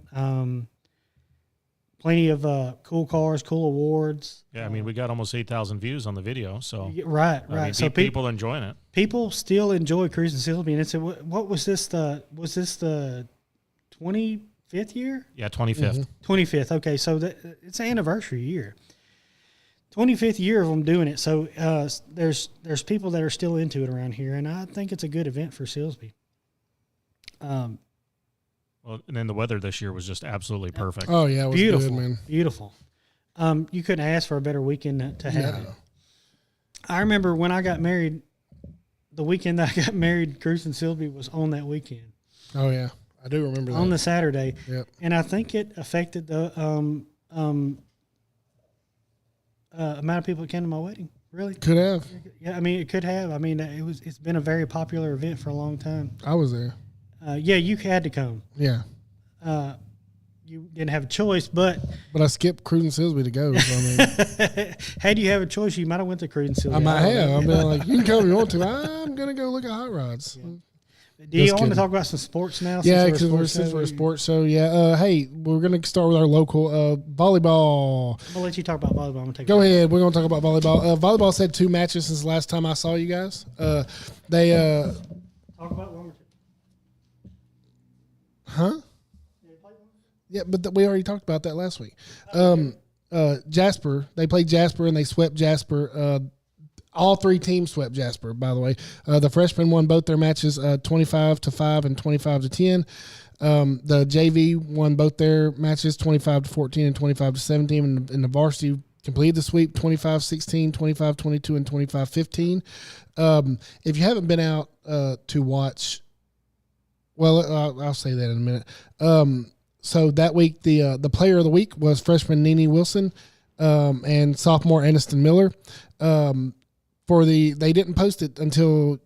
Speaker 3: plenty of cool cars, cool awards.
Speaker 4: Yeah, I mean, we got almost 8,000 views on the video, so
Speaker 3: Right.
Speaker 4: I mean,
Speaker 3: So
Speaker 4: people enjoying it.
Speaker 3: people still enjoy Cruising Silsby, and it's what was this the 25th year?
Speaker 4: Yeah, 25th.
Speaker 3: 25th. Okay, so it's an anniversary year. 25th year of them doing it. So there's people that are still into it around here, and I think it's a good event for Silsby.
Speaker 4: Well, and then the weather this year was just absolutely perfect.
Speaker 2: Oh, yeah, it was
Speaker 3: Beautiful,
Speaker 2: good, man.
Speaker 3: beautiful. You couldn't ask for a better weekend to have it.
Speaker 2: No.
Speaker 3: I remember when I got married, the weekend that I got married, Cruising Silsby was on that weekend,
Speaker 2: Oh, yeah. I do remember that.
Speaker 3: on the Saturday.
Speaker 2: Yep.
Speaker 3: And I think it affected the amount of people that came to my wedding. Really?
Speaker 2: Could have.
Speaker 3: Yeah, I mean, it could have. I mean, it's been a very popular event for a long time.
Speaker 2: I was there.
Speaker 3: Yeah, you had to come.
Speaker 2: Yeah.
Speaker 3: You didn't have a choice, but
Speaker 2: But I skipped Cruising Silsby to go. So, I mean,
Speaker 3: had you have a choice, you might have went to Cruising Silver.
Speaker 2: I might have. I've been like, you can come if you want to. I'm going to go look at hot rods.
Speaker 3: Do you
Speaker 2: Just
Speaker 3: want to
Speaker 2: kidding.
Speaker 3: talk about some sports now?
Speaker 2: Yeah,
Speaker 3: since
Speaker 2: because we're a
Speaker 3: show?
Speaker 2: sports show. Yeah. Hey, we're going to start with our local volleyball.
Speaker 3: I'm gonna let you talk about volleyball. I'm gonna take
Speaker 2: Go ahead. We're going to talk about volleyball. Volleyball's had 2 matches since the last time I saw you guys. They,
Speaker 3: Talk about Lumberton.
Speaker 2: huh? Yeah, but we already talked about that last week. Jasper, they played Jasper and they swept Jasper. All 3 teams swept Jasper, by the way. The freshmen won both their matches 25-5 and 25-10. The JV won both their matches 25-14 and 25-17. And the varsity completed the sweep 25-16, 25-22, and 25-15. If you haven't been out to watch, well, I'll say that in a minute. So that week, the player of the week was freshman Nene Wilson and sophomore Aniston Miller. They didn't post it until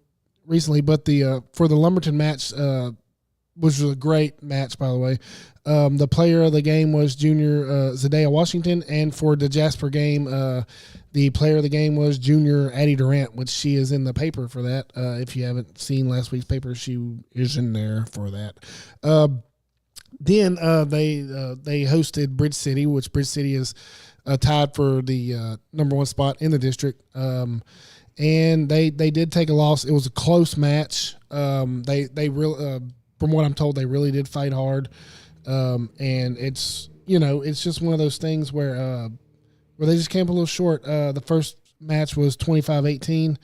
Speaker 2: recently, but for the Lumberton match, which was a great match, by the way, the player of the game was junior Zadea Washington, and for the Jasper game, the player of the game was junior Addie Durant, which she is in the paper for that. If you haven't seen last week's paper, she is in there for that. Then they hosted Bridge City, which Bridge City is tied for the number 1 spot in the district. And they did take a loss. It was a close match. They really, from what I'm told, they really did fight hard. And it's just one of those things where they just came up a little short. The first match was 25-18.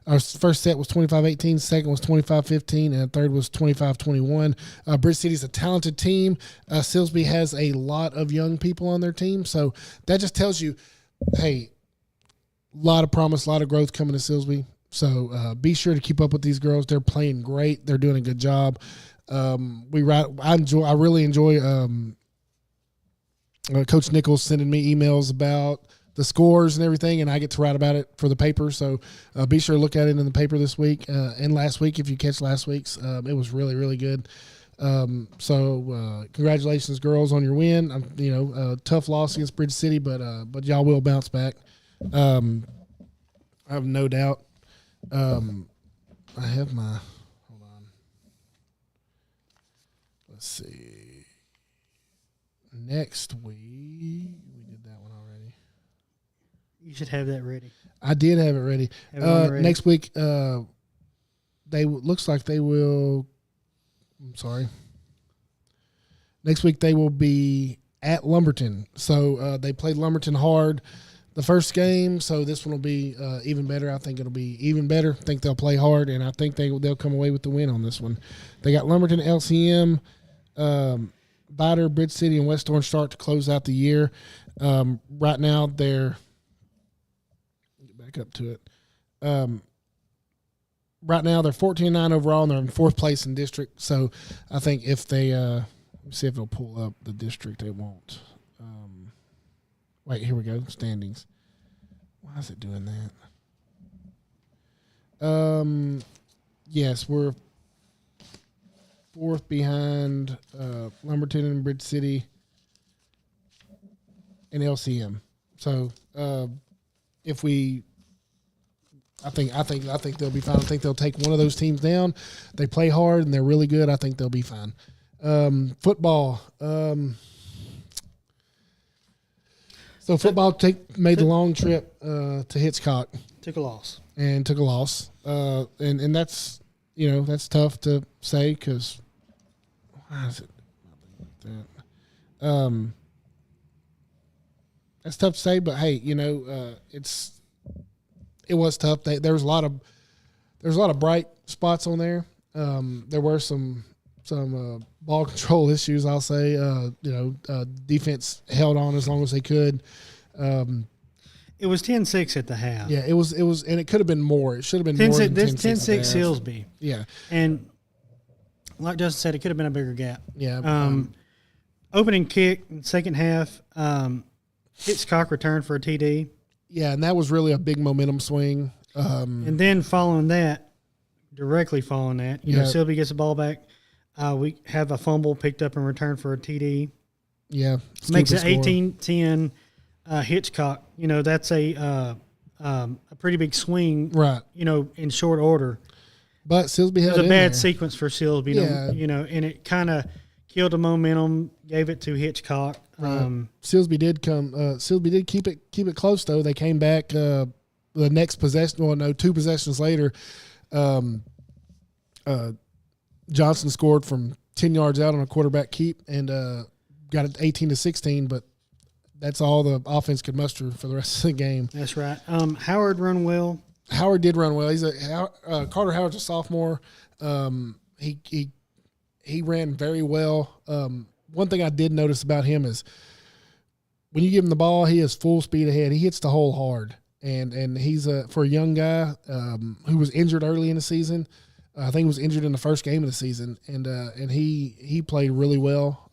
Speaker 2: Our first set was 25-18, second was 25-15, and the third was 25-21. Bridge City's a talented team. Silsby has a lot of young people on their team, so that just tells you, hey, a lot of promise, a lot of growth coming to Silsby. So be sure to keep up with these girls. They're playing great. They're doing a good job. I really enjoy Coach Nichols sending me emails about the scores and everything, and I get to write about it for the paper. So be sure to look at it in the paper this week and last week. If you catch last week's, it was really, really good. So congratulations, girls, on your win. Tough loss against Bridge City, but y'all will bounce back. I have no doubt. I have my – hold on. Let's see. Next week – we did that one already.
Speaker 3: You should have that ready.
Speaker 2: I did have it ready.
Speaker 3: Have it on ready.
Speaker 2: Next week, looks like they will – I'm sorry. Next week they will be at Lumberton. So they played Lumberton hard the first game, so this one will be even better. I think it'll be even better. I think they'll play hard, and I think they'll come away with the win on this one. They got Lumberton, LCM, Vider, Bridge City, and West Orange start to close out the year. Right now they're get back up to it. Right now they're 14-9 overall, and they're in 4th place in district. So I think if they let me see if it'll pull up the district. They won't. Wait, here we go. Standings. Why is it doing that? Yes, we're 4th behind Lumberton and Bridge City and LCM. So if we, I think they'll be fine. I think they'll take one of those teams down. They play hard and they're really good. I think they'll be fine. Football. So football made the long trip to Hitchcock
Speaker 3: Took a loss.
Speaker 2: and took a loss, and that's that's tough to say because why is it like that? That's tough to say, but hey, it was tough. There was a lot of bright spots on there. There were some ball control issues, I'll say. Defense held on as long as they could.
Speaker 3: It was 10-6 at the half.
Speaker 2: Yeah, it was, and it could have been more. It should have been more than 10-6
Speaker 3: 10-6
Speaker 2: at the half.
Speaker 3: Silsby.
Speaker 2: Yeah,
Speaker 3: And like Justin said, it could have been a bigger gap.
Speaker 2: yeah.
Speaker 3: Opening kick, second half, Hitchcock returned for a TD.
Speaker 2: Yeah, and that was really a big momentum swing.
Speaker 3: And then directly following that,
Speaker 2: Yeah.
Speaker 3: Silby gets the ball back. We have a fumble picked up in return for a TD.
Speaker 2: Yeah,
Speaker 3: Makes
Speaker 2: Scoopy
Speaker 3: it
Speaker 2: score.
Speaker 3: 18-10 Hitchcock. That's a pretty big swing,
Speaker 2: Right.
Speaker 3: in short order.
Speaker 2: But Silsby
Speaker 3: It
Speaker 2: had
Speaker 3: was a
Speaker 2: in
Speaker 3: bad
Speaker 2: there.
Speaker 3: sequence for Silsby,
Speaker 2: Yeah.
Speaker 3: and it kind of killed the momentum, gave it to Hitchcock.
Speaker 2: Silsby did come. Silsby did keep it close though. They came back the next possession. Well, no, 2 possessions later. Johnson scored from 10 yards out on a quarterback keep and got it 18-16. But that's all the offense could muster for the rest of the game.
Speaker 3: That's right. Howard run well.
Speaker 2: Howard did run well. He's Carter Howard's a sophomore. He ran very well. One thing I did notice about him is when you give him the ball, he is full speed ahead. He hits the hole hard, and he's for a young guy who was injured early in the season. I think he was injured in the first game of the season, and he played really well.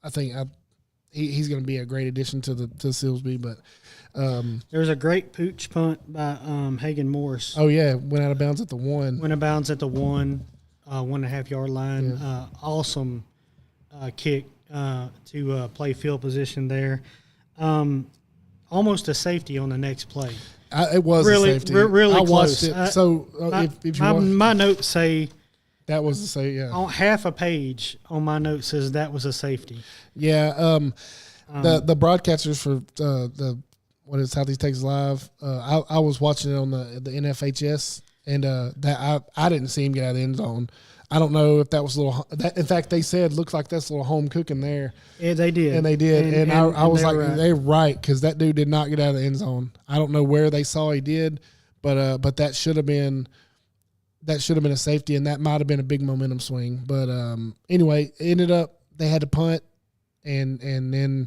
Speaker 2: I think he's going to be a great addition to Silsby, but.
Speaker 3: There was a great pooch punt by Hagan Morris.
Speaker 2: Oh yeah, went out of bounds at the 1.
Speaker 3: Went out of bounds at the 1.5 yard line.
Speaker 2: Yeah.
Speaker 3: Awesome kick to play field position there. Almost a safety on the next play.
Speaker 2: It was
Speaker 3: Really-
Speaker 2: a safety.
Speaker 3: really
Speaker 2: I watched
Speaker 3: close.
Speaker 2: it. So if you watch,
Speaker 3: My notes say
Speaker 2: that was a safety. Yeah,
Speaker 3: on half a page on my note says that was a safety.
Speaker 2: yeah. The broadcasters for Southeast Texas Live. I was watching it on the NFHS, and that I didn't see him get out of the end zone. I don't know if that was a little. In fact, they said looks like that's a little home cooking there.
Speaker 3: Yeah, they did.
Speaker 2: And they did, and I was like,
Speaker 3: right.
Speaker 2: they're right because that dude did not get out of the end zone. I don't know where they saw he did, but that should have been a safety, and that might have been a big momentum swing. But anyway, it ended up they had to punt, and then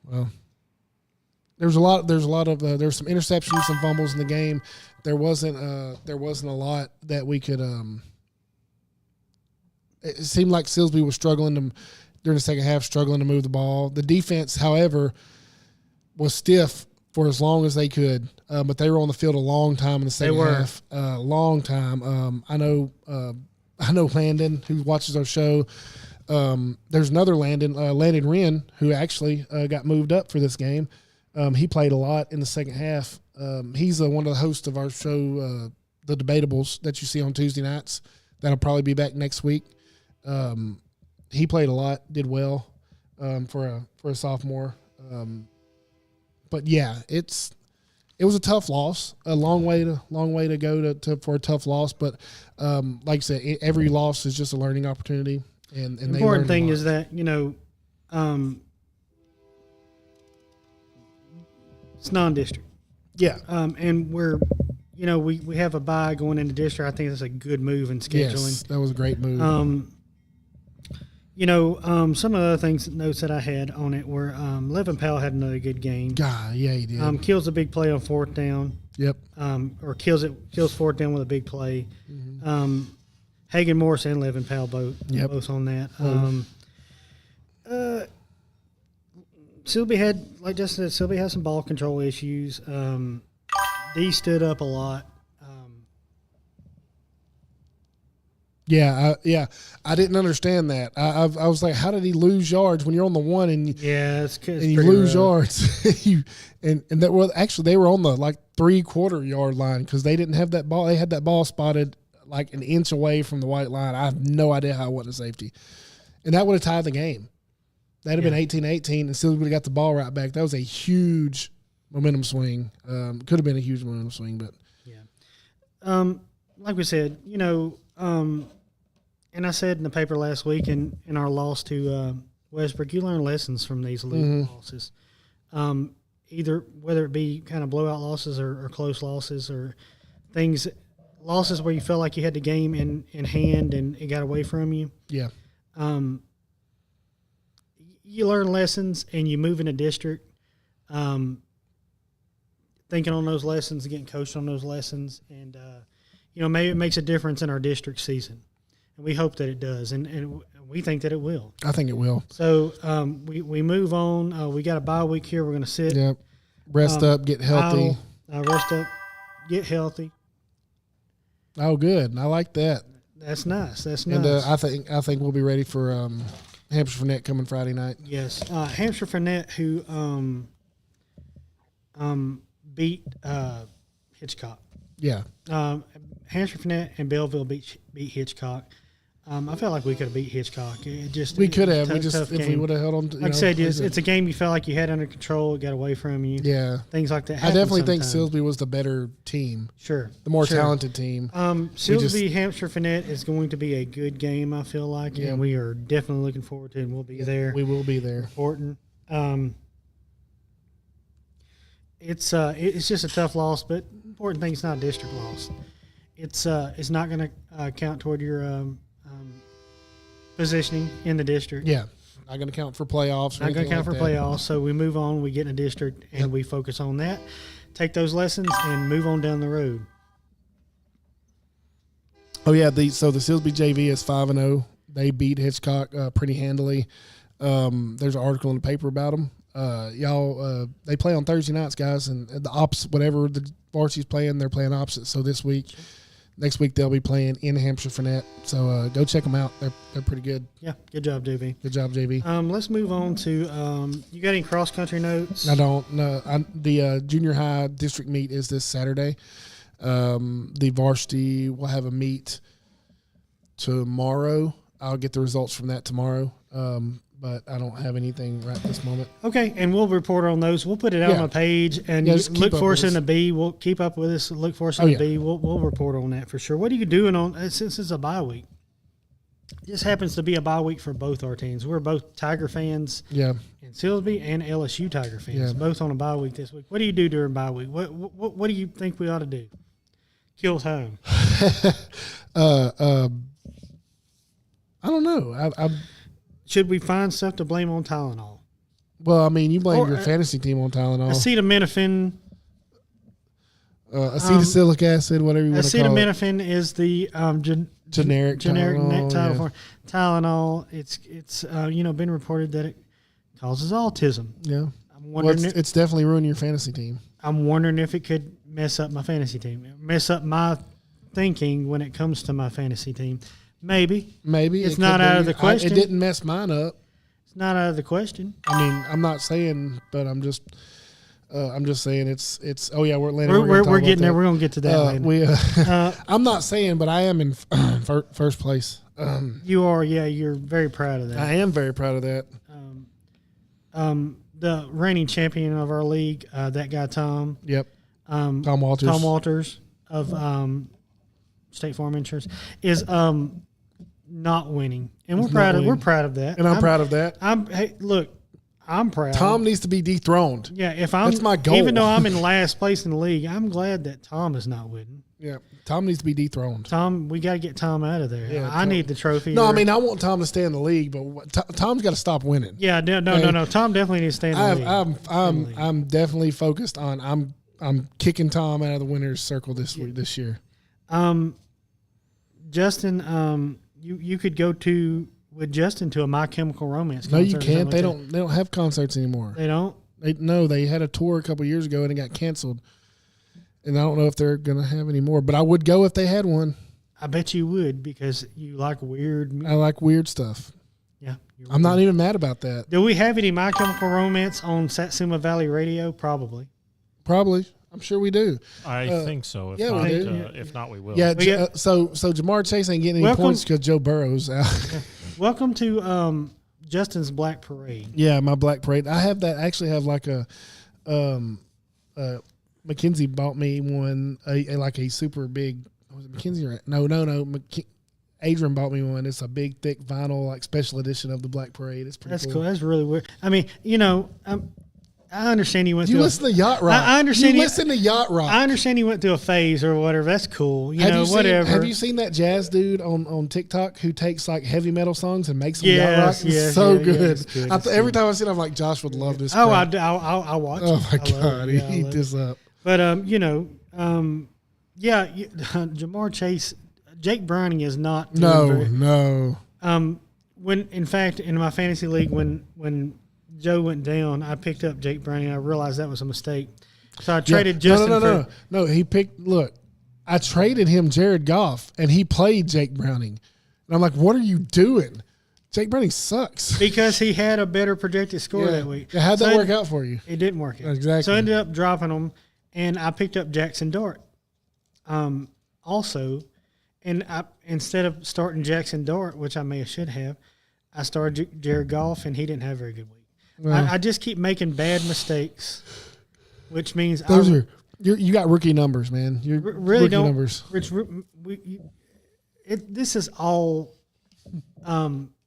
Speaker 2: well, there's some interceptions, some fumbles in the game. There wasn't a lot that we could. It seemed like Silsby was struggling during the second half, struggling to move the ball. The defense, however, was stiff for as long as they could, but they were on the field a long time in the second half. Long time. I know Landon, who watches our show. There's another Landon Wren, who actually got moved up for this game. He played a lot in the second half. He's one of the hosts of our show, The Debatables, that you see on Tuesday nights. That'll probably be back next week. He played a lot, did well for a sophomore. But yeah, it was a tough loss, a long way to go for a tough loss. But like I said, every loss is just a learning opportunity. And
Speaker 3: The important thing is that it's non-district.
Speaker 2: Yeah.
Speaker 3: And we're, we have a bye going into district. I think that's a good move in scheduling.
Speaker 2: Yes, that was a great move.
Speaker 3: Some of the other notes that I had on it were Levin Powell had another good game.
Speaker 2: God, yeah, he did.
Speaker 3: Kills a big play on 4th down.
Speaker 2: Yep.
Speaker 3: Or kills 4th down with a big play.
Speaker 2: Mm-hmm.
Speaker 3: Hagan Morris and Levin Powell both on that. Silby had, like Justin said, Silby had some ball control issues. D stood up a lot.
Speaker 2: Yeah, I didn't understand that. I was like, how did he lose yards when you're on the 1 and
Speaker 3: it's
Speaker 2: you lose yards? and that was actually they were on the 3/4 yard line because they didn't have that ball. They had that ball spotted like an inch away from the white line. I have no idea how it wasn't a safety, and that would have tied the game. That'd have been 18-18, and still would have got the ball right back. That was a huge momentum swing. Could have been a huge momentum swing, but
Speaker 3: like we said, and I said in the paper last week in our loss to Westbrook, you learn lessons from these league losses. Either whether it be kind of blowout losses or close losses or losses where you felt like you had the game in hand and it got away from you.
Speaker 2: yeah,
Speaker 3: You learn lessons and you move in a district, thinking on those lessons, getting coached on those lessons, and maybe it makes a difference in our district season. And we hope that it does, and we think that it will.
Speaker 2: I think it will.
Speaker 3: So we move on. We got a bye week here. We're going to sit.
Speaker 2: Yep. Rest up, get healthy.
Speaker 3: Rest up, get healthy.
Speaker 2: Oh, good. I like that.
Speaker 3: That's nice. That's
Speaker 2: And
Speaker 3: nice.
Speaker 2: I think we'll be ready for Hampshire for Net coming Friday night.
Speaker 3: Yes, Hampshire for Net, who beat Hitchcock.
Speaker 2: Yeah.
Speaker 3: Hampshire for Net and Belleville beat Hitchcock. I felt like we could have beat Hitchcock. It just
Speaker 2: We could have.
Speaker 3: tough-
Speaker 2: We just
Speaker 3: tough
Speaker 2: if we
Speaker 3: game.
Speaker 2: would have held on. To,
Speaker 3: Like I said, it's a game you felt like you had under control. It got away from you.
Speaker 2: yeah.
Speaker 3: Things like that.
Speaker 2: I
Speaker 3: happen
Speaker 2: definitely think
Speaker 3: sometimes.
Speaker 2: Silsbee was the better team,
Speaker 3: Sure,
Speaker 2: the more
Speaker 3: sure.
Speaker 2: talented team.
Speaker 3: Silsbee Hampshire for Net is going to be a good game. I feel like,
Speaker 2: Yeah.
Speaker 3: and we are definitely looking forward to it. And we'll be there.
Speaker 2: We will be there.
Speaker 3: Important. It's just a tough loss, but important thing, it's not a district loss. It's not going to count toward your positioning in the district.
Speaker 2: Yeah. Not going to count for playoffs. Or
Speaker 3: Not going to
Speaker 2: anything
Speaker 3: count
Speaker 2: like
Speaker 3: for
Speaker 2: that.
Speaker 3: playoffs. So we move on. We get in a district, and we focus on that. Take those lessons and move on down the road.
Speaker 2: Oh yeah, so the Silsbee JV is 5-0. They beat Hitchcock pretty handily. There's an article in the paper about them. They play on Thursday nights, guys, and the opposite, whatever the varsity's playing, they're playing opposite. So next week they'll be playing in Hampshire for Net. So go check them out. They're pretty good.
Speaker 3: Yeah, good job, JV.
Speaker 2: Good job, JV.
Speaker 3: Let's move on to you got any cross country notes?
Speaker 2: I don't know. The junior high district meet is this Saturday. The varsity will have a meet tomorrow. I'll get the results from that tomorrow. But I don't have anything right this moment.
Speaker 3: Okay, and we'll report on those. We'll put it out
Speaker 2: Yeah.
Speaker 3: on the page, and
Speaker 2: Yeah, just keep
Speaker 3: look
Speaker 2: up
Speaker 3: for
Speaker 2: with
Speaker 3: us in
Speaker 2: us.
Speaker 3: the B. We'll keep up with us. Look for us in
Speaker 2: Oh,
Speaker 3: the
Speaker 2: yeah.
Speaker 3: B. We'll report on that for sure. What are you doing on since it's a bye week? This happens to be a bye week for both our teams. We're both Tiger fans
Speaker 2: Yeah.
Speaker 3: in Silsbee and LSU Tiger fans,
Speaker 2: Yeah.
Speaker 3: both on a bye week this week. What do you do during bye week? What do you think we ought to do? Kill time.
Speaker 2: I don't know.
Speaker 3: Should we find stuff to blame on Tylenol?
Speaker 2: Well, I mean, you blame
Speaker 3: Or,
Speaker 2: your fantasy team on Tylenol,
Speaker 3: Acetaminophen.
Speaker 2: acetylsilic acid, whatever you want to call it.
Speaker 3: Acetaminophen is the
Speaker 2: Generic
Speaker 3: Tylenol.
Speaker 2: Tylenol,
Speaker 3: Tylenol. It's been reported that it causes autism.
Speaker 2: Yeah.
Speaker 3: I'm
Speaker 2: Well,
Speaker 3: wondering.
Speaker 2: it's definitely ruining your fantasy team.
Speaker 3: I'm wondering if it could mess up my fantasy team, mess up my thinking when it comes to my fantasy team. Maybe
Speaker 2: Maybe
Speaker 3: It's
Speaker 2: it
Speaker 3: not
Speaker 2: could
Speaker 3: out
Speaker 2: be.
Speaker 3: of the question.
Speaker 2: It didn't mess mine up.
Speaker 3: it's not out of the question.
Speaker 2: I mean, I'm not saying, but I'm just saying it's. Oh yeah, we're gonna
Speaker 3: We're
Speaker 2: talk
Speaker 3: getting
Speaker 2: about
Speaker 3: there.
Speaker 2: that.
Speaker 3: We're gonna get to that later.
Speaker 2: I'm not saying, but I am in first place.
Speaker 3: You are, yeah. You're very proud of that.
Speaker 2: I am very proud of that.
Speaker 3: The reigning champion of our league, that guy Tom.
Speaker 2: Yep.
Speaker 3: Tom
Speaker 2: Walters.
Speaker 3: of State Farm Insurance is not winning, and
Speaker 2: He's
Speaker 3: we're proud
Speaker 2: not
Speaker 3: of. We're
Speaker 2: winning.
Speaker 3: proud of that,
Speaker 2: And I'm proud of that.
Speaker 3: I'm proud.
Speaker 2: Tom needs to be dethroned.
Speaker 3: Yeah, if I'm
Speaker 2: That's my goal.
Speaker 3: even though I'm in last place in the league, I'm glad that Tom is not winning.
Speaker 2: Yeah. Tom needs to be dethroned.
Speaker 3: Tom, we got to get Tom out of there.
Speaker 2: Yeah,
Speaker 3: I
Speaker 2: Tom-
Speaker 3: need the trophy.
Speaker 2: No,
Speaker 3: or-
Speaker 2: I mean I want Tom to stay in the league, but Tom's got to stop winning.
Speaker 3: yeah, no. Tom definitely needs to stay in the league.
Speaker 2: I'm definitely focused on I'm kicking Tom out of the winner's circle this year.
Speaker 3: Justin, you could go with Justin to a My Chemical Romance
Speaker 2: No,
Speaker 3: concert.
Speaker 2: you
Speaker 3: or something
Speaker 2: can't.
Speaker 3: like
Speaker 2: They don't have concerts anymore.
Speaker 3: They don't.
Speaker 2: They had a tour a couple years ago and it got canceled. And I don't know if they're gonna have any more, but I would go if they had one.
Speaker 3: I bet you would because you like weird music.
Speaker 2: I like weird stuff.
Speaker 3: Yeah.
Speaker 2: I'm not even mad about that.
Speaker 3: Do we have any My Chemical Romance on Satsuma Valley Radio? Probably.
Speaker 2: Probably. I'm sure we do.
Speaker 4: I think so. If
Speaker 2: yeah, we
Speaker 4: not,
Speaker 2: do.
Speaker 4: if not, we will.
Speaker 2: Yeah.
Speaker 3: We got-
Speaker 2: So Jamar Chase ain't getting any
Speaker 3: Welcome-
Speaker 2: points because Joe Burrow's out.
Speaker 3: Welcome to Justin's Black Parade.
Speaker 2: Yeah, my Black Parade. I have that. I actually have like a Mackenzie bought me one, like a super big. Was it Mackenzie or no? Adrian bought me one. It's a big, thick vinyl, like special edition of the Black Parade. It's pretty
Speaker 3: That's cool. That's really weird. I mean, I understand you went
Speaker 2: You
Speaker 3: through.
Speaker 2: listen to Yacht Rock.
Speaker 3: I understand
Speaker 2: You
Speaker 3: you-
Speaker 2: listen to Yacht Rock.
Speaker 3: I understand you went through a phase or whatever. That's cool.
Speaker 2: Have you seen-
Speaker 3: whatever.
Speaker 2: have you seen that jazz dude on TikTok who takes like heavy metal songs and makes them
Speaker 3: Yes,
Speaker 2: yacht rock? It's
Speaker 3: yes,
Speaker 2: so
Speaker 3: yeah,
Speaker 2: good.
Speaker 3: it's good, it's
Speaker 2: Every
Speaker 3: good.
Speaker 2: time I see it, I'm like, Josh would love this.
Speaker 3: Oh,
Speaker 2: crap.
Speaker 3: I watch.
Speaker 2: Oh
Speaker 3: it.
Speaker 2: my
Speaker 3: I love
Speaker 2: God,
Speaker 3: it.
Speaker 2: he
Speaker 3: Yeah, I
Speaker 2: eat
Speaker 3: love
Speaker 2: this up.
Speaker 3: But Jamar Chase, Jake Browning is not doing
Speaker 2: No.
Speaker 3: When in fact in my fantasy league when Joe went down, I picked up Jake Browning. I realized that was a mistake, so I traded Justin.
Speaker 2: No. He picked. Look, I traded him Jared Goff, and he played Jake Browning. And I'm like, what are you doing? Jake Browning sucks.
Speaker 3: Because he had a better projected score that week.
Speaker 2: Yeah, how'd that
Speaker 3: So
Speaker 2: work out for you?
Speaker 3: It didn't work out.
Speaker 2: Exactly.
Speaker 3: So I ended up dropping him, and I picked up Jackson Dart. Also, and instead of starting Jackson Dart, which I may have should have, I started Jared Goff, and he didn't have a very good week.
Speaker 2: Well,
Speaker 3: I just keep making bad mistakes, which means
Speaker 2: you got rookie numbers, man. You're
Speaker 3: really
Speaker 2: rookie
Speaker 3: don't.
Speaker 2: numbers.
Speaker 3: This is all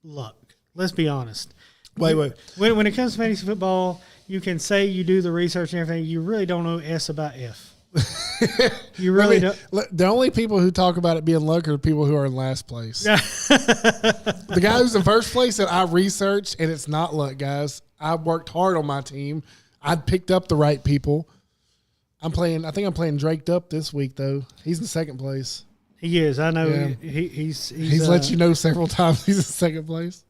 Speaker 3: luck. Let's be honest.
Speaker 2: Wait.
Speaker 3: When it comes to fantasy football, you can say you do the research and everything. You really don't know S about F. You really don't.
Speaker 2: The only people who talk about it being luck are the people who are in last place. The guy who's in first place said, I researched, and it's not luck, guys. I worked hard on my team. I picked up the right people. I think I'm playing Draked Up this week, though. He's in second place.
Speaker 3: He is. I know.
Speaker 2: Yeah.
Speaker 3: He's
Speaker 2: let you know several times he's in second place.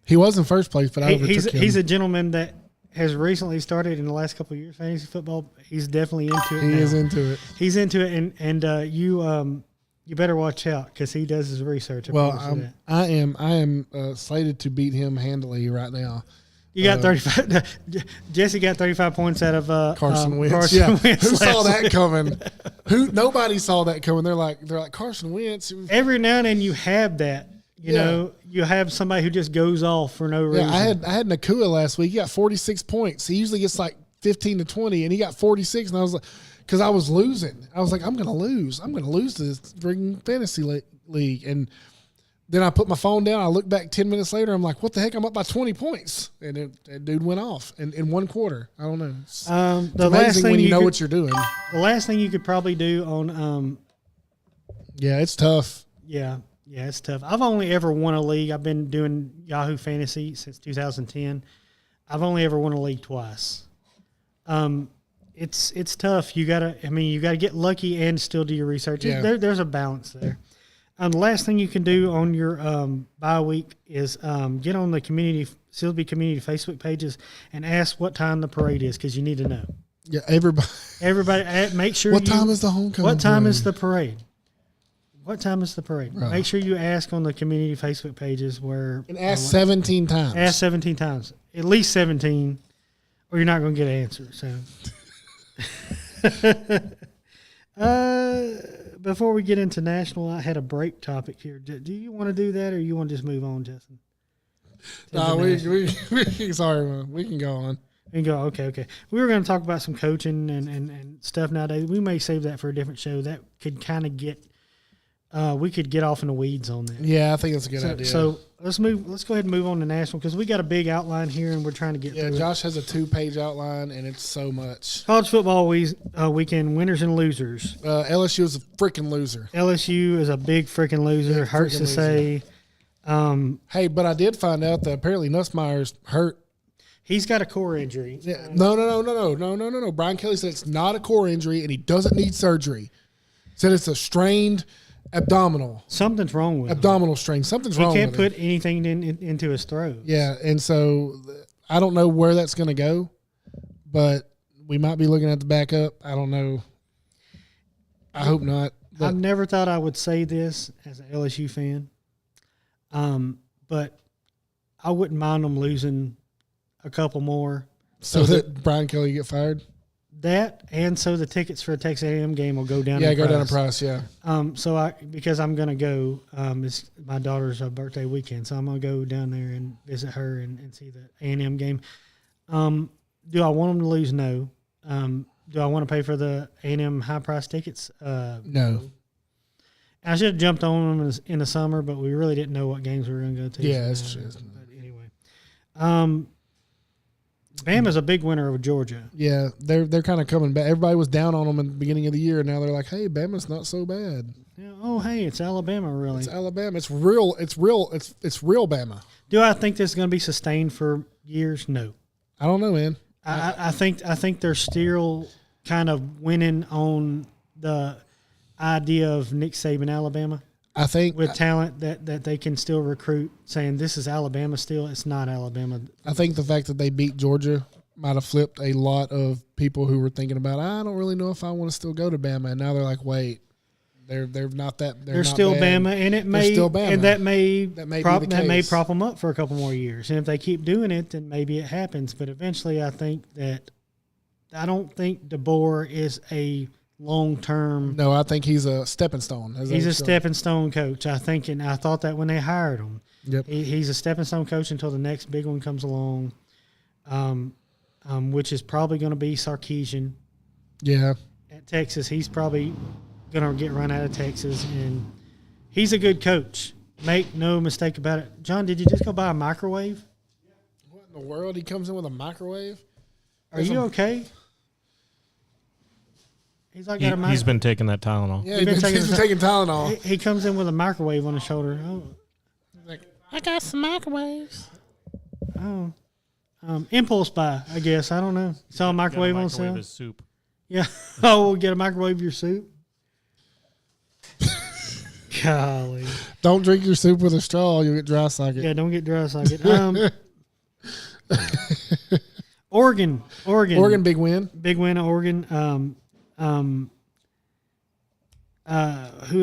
Speaker 2: He was in first place, but I overtook him.
Speaker 3: He's a gentleman that has recently started in the last couple of years fantasy football. He's definitely into it.
Speaker 2: He is into it.
Speaker 3: He's into it, and you better watch out because he does his research.
Speaker 2: I am slated to beat him handily right now.
Speaker 3: You got 35. Jesse got 35 points out of
Speaker 2: Carson Wentz.
Speaker 3: Carson Wentz.
Speaker 2: Who saw that coming? Nobody saw that coming. They're like Carson Wentz.
Speaker 3: Every now and then you have that. You know, you have somebody who just goes off for no reason.
Speaker 2: I had Nakua last week. He got 46 points. He usually gets like 15 to 20, and he got 46. And I was like, because I was losing. I was like, I'm going to lose. I'm going to lose to this freaking fantasy league. And then I put my phone down. I look back 10 minutes later. I'm like, what the heck? I'm up by 20 points. And that dude went off in one quarter. I don't know. It's amazing when you know what you're doing.
Speaker 3: The last thing you could probably do on
Speaker 2: yeah, it's tough.
Speaker 3: Yeah, it's tough. I've only ever won a league. I've been doing Yahoo Fantasy since 2010. I've only ever won a league twice. It's tough. You gotta get lucky and still do your research.
Speaker 2: Yeah.
Speaker 3: There's a balance there. The last thing you can do on your bye week is get on the Silsby community Facebook pages and ask what time the parade is because you need to know.
Speaker 2: Yeah, everybody,
Speaker 3: make sure.
Speaker 2: What time is the homecoming?
Speaker 3: What time
Speaker 2: parade?
Speaker 3: is the parade? What time is the parade?
Speaker 2: Right.
Speaker 3: Make sure you ask on the community Facebook pages
Speaker 2: and ask 17 times.
Speaker 3: Ask 17 times, at least 17, or you're not going to get an answer. So, before we get into national, I had a break topic here. Do you want to do that, or you want to just move on, Justin?
Speaker 2: No, sorry, man. We can go on.
Speaker 3: And go, okay. We were going to talk about some coaching and stuff nowadays. We may save that for a different show. That could kind of get. We could get off in the weeds on that.
Speaker 2: Yeah, I think that's a good idea.
Speaker 3: So let's go ahead and move on to national because we got a big outline here and we're trying to get through
Speaker 2: Josh has a 2-page outline and it's so much.
Speaker 3: College football weekend winners and losers.
Speaker 2: LSU is a freaking loser.
Speaker 3: LSU is a big freaking loser.
Speaker 2: Big
Speaker 3: Hurts to say.
Speaker 2: Hey, but I did find out that apparently Nussmeier's hurt.
Speaker 3: He's got a core injury.
Speaker 2: Yeah, no. Brian Kelly said it's not a core injury and he doesn't need surgery. Said it's a strained abdominal.
Speaker 3: Something's wrong with
Speaker 2: abdominal strain. Something's wrong with him.
Speaker 3: He can't put anything into his throat.
Speaker 2: Yeah, and so I don't know where that's going to go, but we might be looking at the backup. I don't know. I hope not.
Speaker 3: I never thought I would say this as an LSU fan, but I wouldn't mind them losing a couple more.
Speaker 2: So that Brian Kelly get fired?
Speaker 3: That, and so the tickets for a Texas A&M game will go down.
Speaker 2: Yeah, down in price. Yeah.
Speaker 3: Because I'm gonna go. It's my daughter's birthday weekend, so I'm gonna go down there and visit her and see the A&M game. Do I want them to lose? No. Do I want to pay for the A&M high price tickets?
Speaker 2: No.
Speaker 3: I should have jumped on them in the summer, but we really didn't know what games we were gonna go to.
Speaker 2: Yeah, that's true.
Speaker 3: But anyway, Bama's a big winner over Georgia.
Speaker 2: Yeah, they're kind of coming back. Everybody was down on them in the beginning of the year, and now they're like, "Hey, Bama's not so bad."
Speaker 3: Yeah, oh, hey, it's Alabama, really.
Speaker 2: It's Alabama. It's real. It's real Bama.
Speaker 3: Do I think this is going to be sustained for years? No.
Speaker 2: I don't know, man.
Speaker 3: I think they're still kind of winning on the idea of Nick Saban, Alabama.
Speaker 2: I think
Speaker 3: with talent that they can still recruit, saying this is Alabama still. It's not Alabama.
Speaker 2: I think the fact that they beat Georgia might have flipped a lot of people who were thinking about, I don't really know if I want to still go to Bama. And now they're like, wait, they're not that.
Speaker 3: They're
Speaker 2: not
Speaker 3: still
Speaker 2: bad.
Speaker 3: Bama, and
Speaker 2: They're still Bama.
Speaker 3: and that may
Speaker 2: be the case.
Speaker 3: prop them up for a couple more years. And if they keep doing it, then maybe it happens. But eventually, I don't think DeBoer is a long-term.
Speaker 2: No, I think he's a stepping stone.
Speaker 3: He's a stepping stone coach, I think, and I thought that when they hired him.
Speaker 2: Yep.
Speaker 3: He's a stepping stone coach until the next big one comes along, which is probably going to be Sarkisian
Speaker 2: Yeah.
Speaker 3: at Texas. He's probably going to get run out of Texas, and he's a good coach. Make no mistake about it. John, did you just go buy a microwave?
Speaker 2: What in the world? He comes in with a microwave?
Speaker 3: Are you okay? He's like got a
Speaker 4: He's been taking that Tylenol.
Speaker 2: Yeah, he's been taking Tylenol.
Speaker 3: He comes in with a microwave on his shoulder. Oh,
Speaker 2: Like, I got some microwaves.
Speaker 3: oh. Impulse buy, I guess. I don't know. Saw a microwave on sale.
Speaker 4: his soup.
Speaker 3: Yeah. Oh, we'll get a microwave your soup. Golly.
Speaker 2: Don't drink your soup with a straw. You'll get dry socket.
Speaker 3: Yeah, don't get dry socket. Oregon,
Speaker 2: Big win.
Speaker 3: big win. Oregon. Who?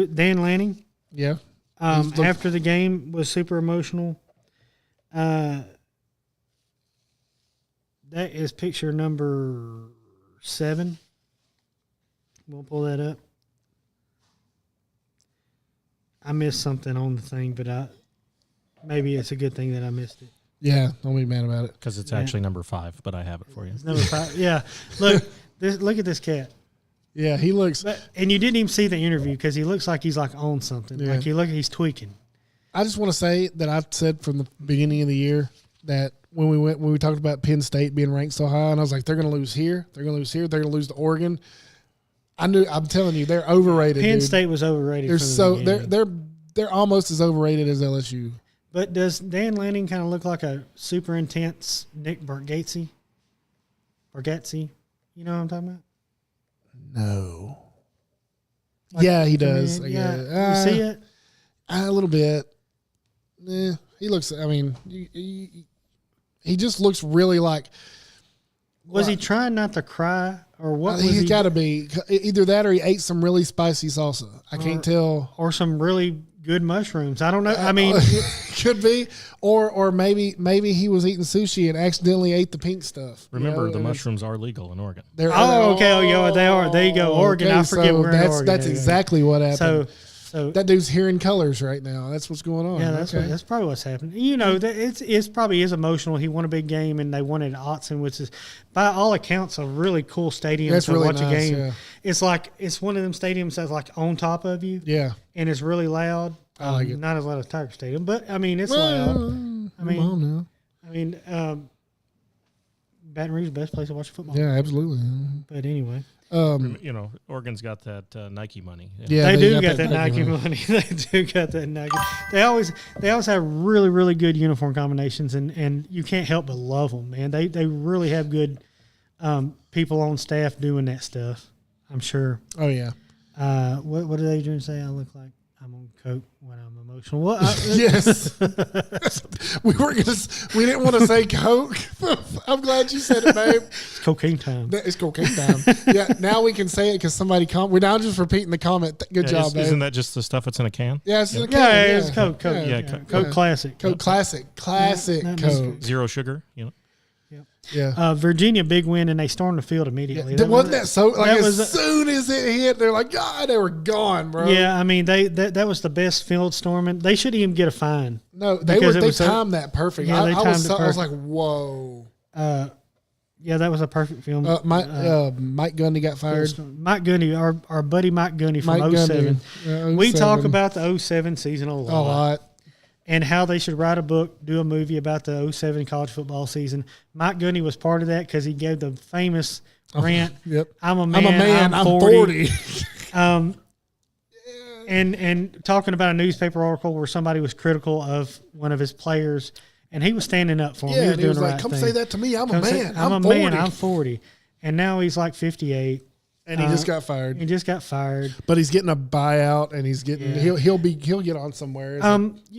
Speaker 3: Dan Lanning.
Speaker 2: Yeah. He's the-
Speaker 3: After the game was super emotional. That is picture number 7. We'll pull that up. I missed something on the thing, but maybe it's a good thing that I missed it.
Speaker 2: Yeah, don't be mad about it.
Speaker 4: Because it's actually number 5, but I have it for you.
Speaker 3: It's number 5. Yeah, look at this cat.
Speaker 2: Yeah, he looks.
Speaker 3: And you didn't even see the interview because he looks like he's like on something.
Speaker 2: Yeah.
Speaker 3: Like he's tweaking.
Speaker 2: I just want to say that I said from the beginning of the year that when we talked about Penn State being ranked so high, and I was like, they're going to lose here, they're going to lose here, they're going to lose to Oregon. I'm telling you, they're overrated.
Speaker 3: Penn
Speaker 2: dude.
Speaker 3: State was overrated.
Speaker 2: They're
Speaker 3: from the
Speaker 2: so
Speaker 3: beginning.
Speaker 2: they're almost as overrated as LSU.
Speaker 3: But does Dan Lanning kind of look like a super intense Nick Bargatze? You know what I'm talking about?
Speaker 2: No. Yeah, he does.
Speaker 3: Yeah. You see it?
Speaker 2: A little bit. Yeah, he looks. I mean, he just looks really like.
Speaker 3: Was he trying not to cry or what? Was
Speaker 2: He's
Speaker 3: he
Speaker 2: got to be either that or he ate some really spicy salsa. I can't tell.
Speaker 3: or some really good mushrooms? I don't know. I mean,
Speaker 2: Could be, or maybe he was eating sushi and accidentally ate the pink stuff.
Speaker 4: Remember,
Speaker 2: You know,
Speaker 4: the
Speaker 2: and
Speaker 4: mushrooms are legal in Oregon.
Speaker 2: they're-
Speaker 3: okay. Oh, yeah, they are. There you go. Oregon.
Speaker 2: okay,
Speaker 3: I forget
Speaker 2: so
Speaker 3: we're in
Speaker 2: that's
Speaker 3: Oregon.
Speaker 2: that's
Speaker 3: There you go.
Speaker 2: exactly what happened.
Speaker 3: So
Speaker 2: that dude's hearing colors right now. That's what's going on.
Speaker 3: yeah, that's
Speaker 2: okay.
Speaker 3: that's probably what's happening. You know, it's probably is emotional. He won a big game, and they won at Autzen, which is, by all accounts, a really cool stadium
Speaker 2: That's
Speaker 3: to
Speaker 2: really
Speaker 3: watch a
Speaker 2: nice,
Speaker 3: game.
Speaker 2: yeah.
Speaker 3: It's like it's one of them stadiums that's like on top of you,
Speaker 2: Yeah.
Speaker 3: and it's really loud.
Speaker 2: I like it.
Speaker 3: Not as loud as Tiger Stadium, but I mean it's
Speaker 2: Well,
Speaker 3: loud.
Speaker 2: come on now.
Speaker 3: I mean, Baton Rouge, best place to watch football.
Speaker 2: Yeah, absolutely.
Speaker 3: But anyway,
Speaker 4: You know, Oregon's got that Nike money.
Speaker 2: Yeah,
Speaker 3: they do got
Speaker 2: got
Speaker 3: that Nike money. They do got that Nike. They always have really, really good uniform combinations, and you can't help but love them, man. They really have good people on staff doing that stuff. I'm sure.
Speaker 2: Oh yeah.
Speaker 3: What did Adrian say? I look like I'm on coke when I'm emotional. Well,
Speaker 2: Yes. we didn't want to say Coke. I'm glad you said it, babe.
Speaker 3: it's cocaine time.
Speaker 2: It's cocaine time. Yeah, now we can say it because somebody we're now just repeating the comment. Good job, babe.
Speaker 4: Isn't that just the stuff that's in a can?
Speaker 2: Yeah, it's in a can,
Speaker 3: Yeah, it's Coke.
Speaker 4: Yeah,
Speaker 3: Coke Classic.
Speaker 2: Coke Classic. Classic
Speaker 3: Not
Speaker 2: Coke.
Speaker 4: Zero sugar, you know.
Speaker 2: Yeah.
Speaker 3: Virginia, big win, and they stormed the field immediately.
Speaker 2: Wasn't that so? Like,
Speaker 3: that
Speaker 2: as
Speaker 3: was-
Speaker 2: soon as it hit, they're like, God, they were gone, bro.
Speaker 3: Yeah, I mean that was the best field storming. They shouldn't even get a fine.
Speaker 2: No,
Speaker 3: Because it
Speaker 2: they
Speaker 3: was so-
Speaker 2: timed that perfect.
Speaker 3: Yeah, they
Speaker 2: I
Speaker 3: timed it
Speaker 2: was
Speaker 3: perfect.
Speaker 2: like, whoa.
Speaker 3: Yeah, that was a perfect film.
Speaker 2: Mike Gundy got fired.
Speaker 3: Mike Gundy, our buddy Mike Gundy from
Speaker 2: Mike
Speaker 3: 07.
Speaker 2: Gundy.
Speaker 3: We
Speaker 2: 07.
Speaker 3: talk about the 07 season a
Speaker 2: a lot.
Speaker 3: and how they should write a book, do a movie about the 07 college football season. Mike Gundy was part of that because he gave the famous rant,
Speaker 2: Yep.
Speaker 3: I'm a man,
Speaker 2: I'm 40.
Speaker 3: And talking about a newspaper article where somebody was critical of one of his players, and he was standing up for him.
Speaker 2: Yeah,
Speaker 3: he was
Speaker 2: and he
Speaker 3: doing
Speaker 2: was
Speaker 3: the
Speaker 2: like,
Speaker 3: right
Speaker 2: come
Speaker 3: thing.
Speaker 2: say that to me. I'm a
Speaker 3: Come say,
Speaker 2: man.
Speaker 3: I'm a
Speaker 2: 40.
Speaker 3: man. I'm 40. And now he's like 58.
Speaker 2: And he just got fired.
Speaker 3: He just got fired.
Speaker 2: But he's getting a buyout, and he's getting
Speaker 3: Yeah.
Speaker 2: he'll get on somewhere.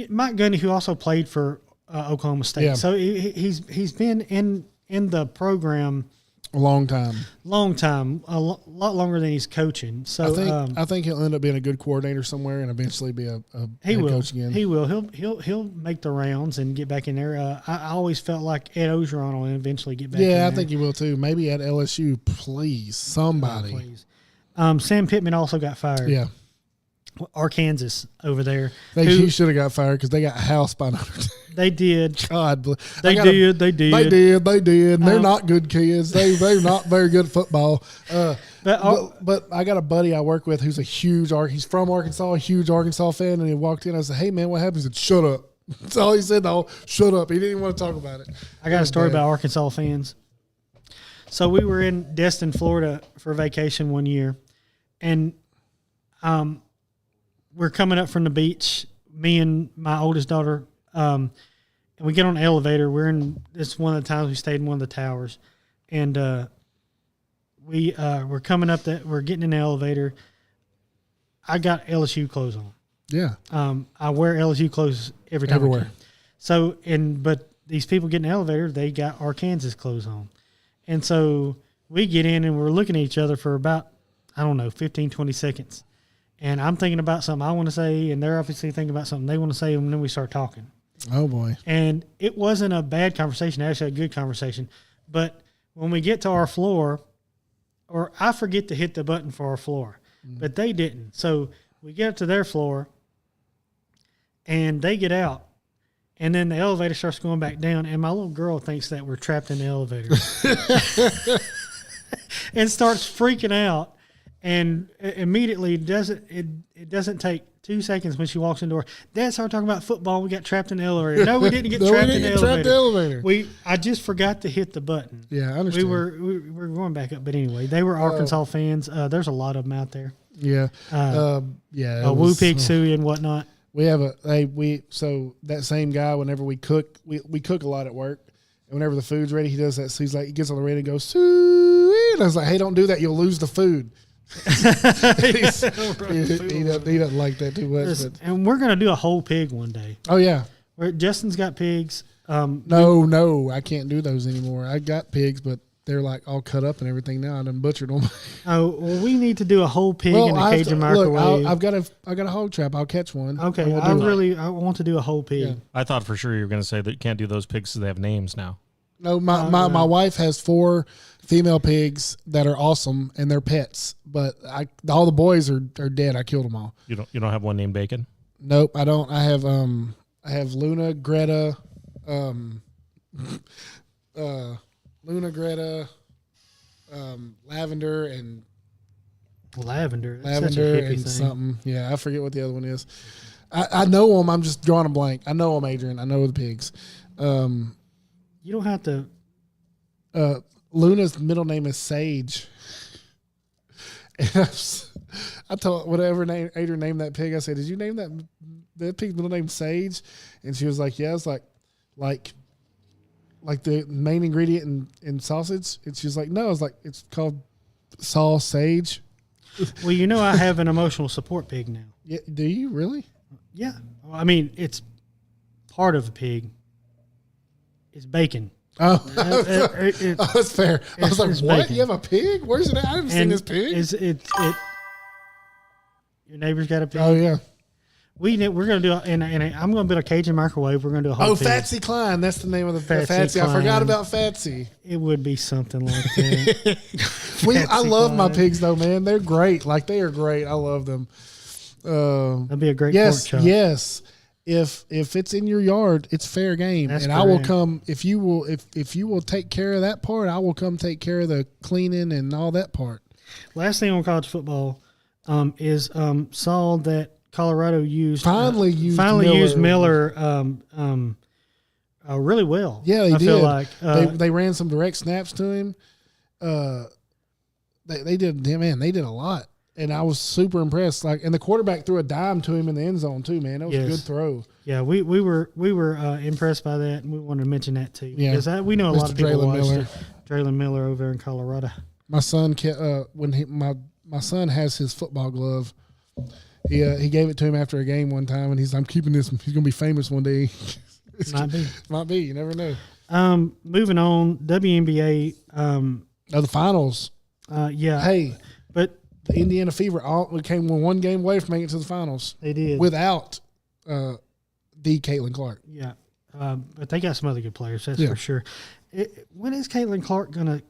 Speaker 3: Mike Gundy, who also played for Oklahoma State,
Speaker 2: Yeah.
Speaker 3: so he's been in in the program
Speaker 2: A long time.
Speaker 3: long time, a lot longer than he's coaching. So
Speaker 2: I think he'll end up being a good coordinator somewhere and eventually be a
Speaker 3: he
Speaker 2: head
Speaker 3: will.
Speaker 2: coach again.
Speaker 3: He will. He'll make the rounds and get back in there. I always felt like Ed Ogeron will eventually get back. in
Speaker 2: Yeah,
Speaker 3: there.
Speaker 2: I think he will too. Maybe at LSU, please, somebody.
Speaker 3: Please. Sam Pittman also got fired.
Speaker 2: Yeah,
Speaker 3: Arkansas over there.
Speaker 2: he should have got fired because they got housed by Notre Dame.
Speaker 3: They did.
Speaker 2: God,
Speaker 3: They did. They did.
Speaker 2: They did. And they're not good kids. They're not very good at football. But I got a buddy I work with who's he's from Arkansas, a huge Arkansas fan, and he walked in. I said, "Hey man, what happened?" He said, "Shut up." That's all he said. No, shut up. He didn't even want to talk about it.
Speaker 3: I got a story about Arkansas fans. So we were in Destin, Florida for vacation one year, and we're coming up from the beach, me and my oldest daughter, and we get on an elevator. It's one of the times we stayed in one of the towers, and we're coming up we're getting in the elevator. I got LSU clothes on.
Speaker 2: Yeah,
Speaker 3: I wear LSU clothes every time.
Speaker 2: Everywhere.
Speaker 3: I can. So but these people get in the elevator, they got Arkansas clothes on. And so we get in and we're looking at each other for about, 15, 20 seconds. And I'm thinking about something I want to say, and they're obviously thinking about something they want to say, and then we start talking.
Speaker 2: Oh, boy.
Speaker 3: And it wasn't a bad conversation, actually a good conversation. But when we get to our floor, or I forget to hit the button for our floor, but they didn't. So we get up to their floor, and they get out. And then the elevator starts going back down, and my little girl thinks that we're trapped in the elevator and starts freaking out. And immediately it doesn't take 2 seconds when she walks in the door. Dad started talking about football. We got trapped in the elevator. No, we didn't get trapped in the elevator. I just forgot to hit the button.
Speaker 2: Yeah, I understand.
Speaker 3: We were going back up, but anyway, they were Arkansas fans. There's a lot of them out there.
Speaker 2: Yeah,
Speaker 3: Woo Pig Suey and whatnot.
Speaker 2: We have so that same guy, whenever we cook, we cook a lot at work, and whenever the food's ready, he does that. So he gets on the radio and goes, "Suey," and I was like, "Hey, don't do that. You'll lose the food." he doesn't like that too much.
Speaker 3: And we're gonna do a whole pig one day.
Speaker 2: Oh yeah,
Speaker 3: Justin's got pigs.
Speaker 2: No, I can't do those anymore. I got pigs, but they're like all cut up and everything now. I done butchered them.
Speaker 3: Oh well, we need to do a whole pig in the Cajun microwave.
Speaker 2: I've got a hog trap. I'll catch one.
Speaker 3: Okay, I want to do a whole pig.
Speaker 2: Yeah.
Speaker 4: I thought for sure you were going to say that you can't do those pigs because they have names now.
Speaker 2: No, my wife has 4 female pigs that are awesome and they're pets, but all the boys are dead. I killed them all.
Speaker 4: You don't have one named Bacon?
Speaker 2: Nope, I don't. I have Luna, Greta, Lavender and
Speaker 3: Lavender
Speaker 2: and something. Yeah, I forget what the other one is. I know them. I'm just drawing a blank. I know them, Adrian. I know the pigs.
Speaker 3: You don't have to.
Speaker 2: Luna's middle name is Sage. And I told whatever name Adrian named that pig. I said, "Did you name that pig's middle name Sage?" And she was like, "Yeah." It's like the main ingredient in sausage. And she was like, "No." I was like, "It's called sausage."
Speaker 3: Well, I have an emotional support pig now.
Speaker 2: Yeah, do you really?
Speaker 3: Yeah. Well, I mean, it's part of a pig. It's bacon.
Speaker 2: Oh, that's fair. I was like, "What?
Speaker 3: Bacon.
Speaker 2: You have a pig? Where's it at? I haven't seen this pig."
Speaker 3: Your neighbor's got a pig.
Speaker 2: Oh yeah.
Speaker 3: We're gonna do, and I'm gonna build a Cajun microwave. We're gonna do a whole.
Speaker 2: Oh, Fatsy Klein. That's the name of the Fatsy. I forgot about Fatsy.
Speaker 3: It would be something like that.
Speaker 2: I love my pigs though, man. They're great. Like they are great. I love them.
Speaker 3: That'd be a great pork chop.
Speaker 2: Yes. If it's in your yard, it's fair game.
Speaker 3: That's
Speaker 2: and
Speaker 3: correct.
Speaker 2: I will come if you will take care of that part, I will come take care of the cleaning and all that part.
Speaker 3: Last thing on college football is saw that Colorado finally used Miller really well.
Speaker 2: Yeah, they did.
Speaker 3: Feel like
Speaker 2: they ran some direct snaps to him. They did. Man, they did a lot. And I was super impressed. And the quarterback threw a dime to him in the end zone too. Man, that was a good throw.
Speaker 3: Yeah, we were impressed by that, and we wanted to mention that too.
Speaker 2: Yeah,
Speaker 3: because we know a lot of people
Speaker 2: Draylon Miller.
Speaker 3: Draylon Miller over in Colorado.
Speaker 2: My son, my son has his football glove. He gave it to him after a game one time, and I'm keeping this. He's gonna be famous one day.
Speaker 3: Might be.
Speaker 2: Might be. You never know.
Speaker 3: Moving on, WNBA.
Speaker 2: The finals.
Speaker 3: Yeah.
Speaker 2: Hey,
Speaker 3: but
Speaker 2: the Indiana Fever came one game away from making it to the finals
Speaker 3: they did
Speaker 2: without the Caitlin Clark.
Speaker 3: Yeah. But they got some other good players, that's
Speaker 2: Yeah.
Speaker 3: for sure. When is Caitlin Clark going to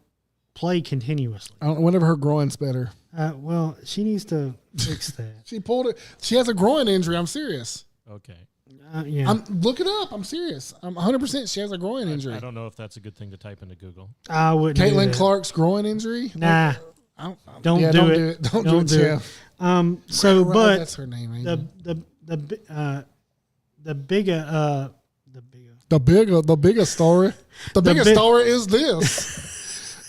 Speaker 3: play continuously?
Speaker 2: I don't know, whenever her groin's better.
Speaker 3: Well, she needs to fix that.
Speaker 2: She pulled it. She has a groin injury. I'm serious.
Speaker 4: Okay.
Speaker 3: Yeah.
Speaker 2: Look it up. I'm serious. I'm 100%. She has a groin injury.
Speaker 4: I don't know if that's a good thing to type into Google.
Speaker 3: I wouldn't. do
Speaker 2: Caitlin
Speaker 3: that.
Speaker 2: Clark's groin injury.
Speaker 3: Nah. Don't
Speaker 2: yeah,
Speaker 3: do
Speaker 2: don't
Speaker 3: it.
Speaker 2: do it. Don't
Speaker 3: Don't
Speaker 2: do
Speaker 3: do
Speaker 2: it.
Speaker 3: it.
Speaker 2: Jeff.
Speaker 3: So,
Speaker 2: Right,
Speaker 3: but
Speaker 2: that's her name. Ain't
Speaker 3: the
Speaker 2: it?
Speaker 3: the bigger
Speaker 2: the bigger story. The
Speaker 3: The
Speaker 2: bigger
Speaker 3: big-
Speaker 2: story is this.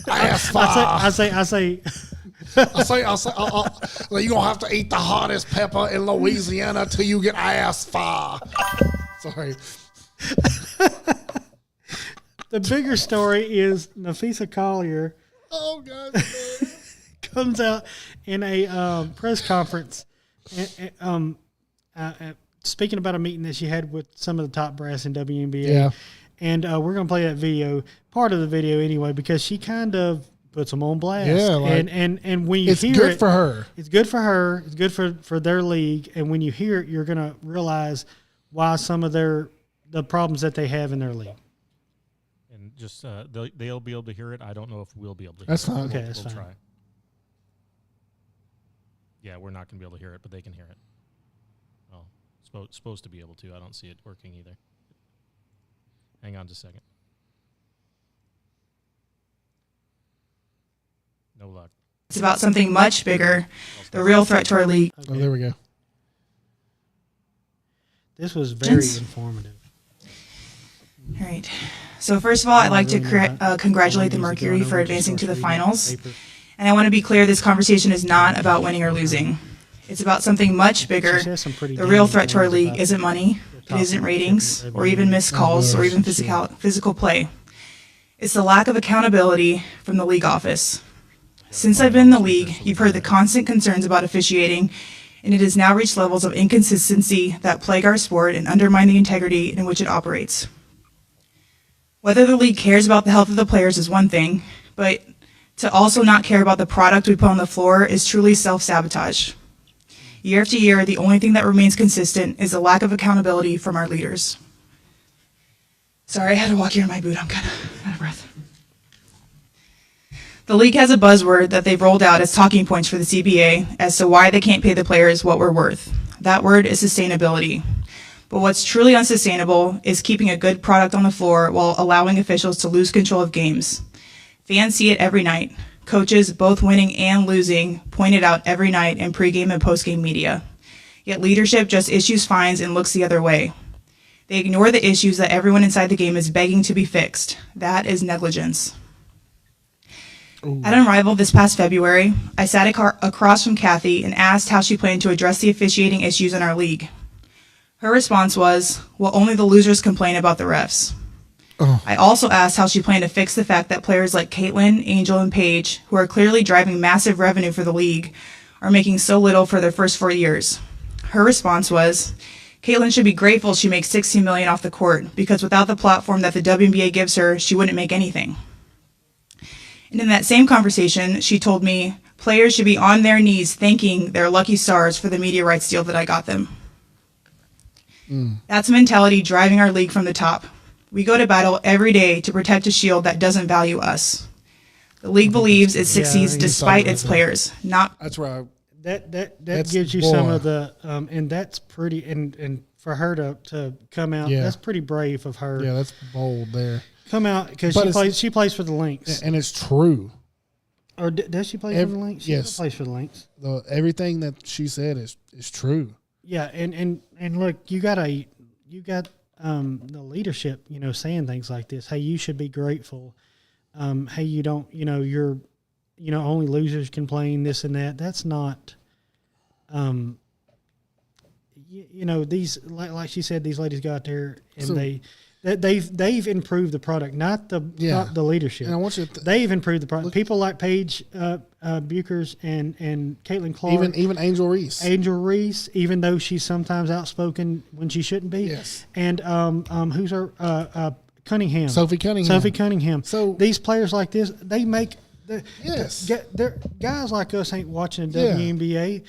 Speaker 2: Ass
Speaker 3: I
Speaker 2: fire.
Speaker 3: say
Speaker 2: Well, you're gonna have to eat the hottest pepper in Louisiana till you get ass fire. Sorry.
Speaker 3: the bigger story is Nafisa Collier
Speaker 2: Oh God.
Speaker 3: comes out in a press conference, speaking about a meeting that she had with some of the top brass in WNBA.
Speaker 2: Yeah.
Speaker 3: And we're going to play that video, part of the video anyway, because she kind of puts them on blast.
Speaker 2: Yeah, like,
Speaker 3: and when you
Speaker 2: It's
Speaker 3: hear
Speaker 2: good
Speaker 3: it,
Speaker 2: for her.
Speaker 3: it's good for her. It's good for their league. And when you hear it, you're going to realize why some of the problems that they have in their league.
Speaker 4: And just they'll be able to hear it. I don't know if we'll be able to hear
Speaker 2: That's
Speaker 4: it.
Speaker 2: fine.
Speaker 3: Okay,
Speaker 4: We'll,
Speaker 3: that's
Speaker 4: we'll
Speaker 3: fine.
Speaker 4: try. Yeah, we're not going to be able to hear it, but they can hear it. Well, supposed to be able to. I don't see it working either. Hang on just a second. No luck.
Speaker 5: It's about something much bigger, the real threat to our league.
Speaker 2: Oh, there we go.
Speaker 3: This was very
Speaker 5: Gents.
Speaker 3: informative.
Speaker 5: All right. So first of all, I'd like to
Speaker 3: Really not.
Speaker 5: congratulate the
Speaker 3: All needs to go
Speaker 5: Mercury
Speaker 3: on
Speaker 5: for
Speaker 3: over to
Speaker 5: advancing to the
Speaker 3: start reading
Speaker 5: finals.
Speaker 3: paper.
Speaker 5: And I want to be clear, this conversation is not about winning or losing. It's about something much bigger.
Speaker 3: She has some pretty
Speaker 5: The real
Speaker 3: damning
Speaker 5: threat to our
Speaker 3: things
Speaker 5: league
Speaker 3: about
Speaker 5: isn't money,
Speaker 3: the
Speaker 5: it
Speaker 3: top
Speaker 5: isn't
Speaker 3: leadership
Speaker 5: ratings,
Speaker 3: of
Speaker 5: or even
Speaker 3: WNBA.
Speaker 5: missed calls, or even physical play. It's the lack of accountability from the league office. Since I've been in the league, you've heard the constant concerns about officiating, and it has now reached levels of inconsistency that plague our sport and undermine the integrity in which it operates. Whether the league cares about the health of the players is one thing, but to also not care about the product we put on the floor is truly self-sabotage. Year after year, the only thing that remains consistent is the lack of accountability from our leaders. Sorry, I had to walk here in my boot. I'm kind of out of breath. The league has a buzzword that they've rolled out as talking points for the CBA as to why they can't pay the players what we're worth. That word is sustainability. But what's truly unsustainable is keeping a good product on the floor while allowing officials to lose control of games. Fans see it every night. Coaches, both winning and losing, point it out every night in pregame and postgame media. Yet leadership just issues fines and looks the other way. They ignore the issues that everyone inside the game is begging to be fixed. That is negligence. At Unrivaled this past February, I sat across from Kathy and asked how she planned to address the officiating issues in our league. Her response was, well, only the losers complain about the refs. I also asked how she planned to fix the fact that players like Caitlin, Angel, and Paige, who are clearly driving massive revenue for the league, are making so little for their first 4 years. Her response was, Caitlin should be grateful she makes $16 million off the court, because without the platform that the WNBA gives her, she wouldn't make anything. And in that same conversation, she told me players should be on their knees thanking their lucky stars for the media rights deal that I got them. That's mentality driving our league from the top. We go to battle every day to protect a shield that doesn't value us. The league believes it succeeds
Speaker 3: you
Speaker 5: despite
Speaker 2: saw
Speaker 5: its
Speaker 2: that.
Speaker 5: players, not
Speaker 2: That's right.
Speaker 3: That
Speaker 2: That's-
Speaker 3: gives you some
Speaker 2: boy.
Speaker 3: of the and that's pretty and for her to come out,
Speaker 2: Yeah.
Speaker 3: that's pretty brave of her.
Speaker 2: Yeah, that's bold there.
Speaker 3: Come out because
Speaker 2: But it's-
Speaker 3: she plays for the Lynx.
Speaker 2: And it's true.
Speaker 3: Or does she play for the Lynx? She
Speaker 2: yes.
Speaker 3: plays for the Lynx.
Speaker 2: Everything that she said is true.
Speaker 3: Yeah, and look, you got the leadership, saying things like this. Hey, you should be grateful. Hey, you don't, you're, only losers complain this and that. That's not, these like she said, these ladies got there and
Speaker 2: So-
Speaker 3: they've improved the product, not the leadership.
Speaker 2: And I want you to
Speaker 3: They've improved the product. People like Paige Buchers and Caitlin Clark,
Speaker 2: even Angel Reese.
Speaker 3: Angel Reese, even though she's sometimes outspoken when she shouldn't be.
Speaker 2: Yes.
Speaker 3: And who's her Cunningham.
Speaker 2: Sophie Cunningham.
Speaker 3: Sophie Cunningham.
Speaker 2: So-
Speaker 3: these players like this, they make
Speaker 2: Yes.
Speaker 3: they're, guys like us ain't watching the
Speaker 2: Yeah.
Speaker 3: WNBA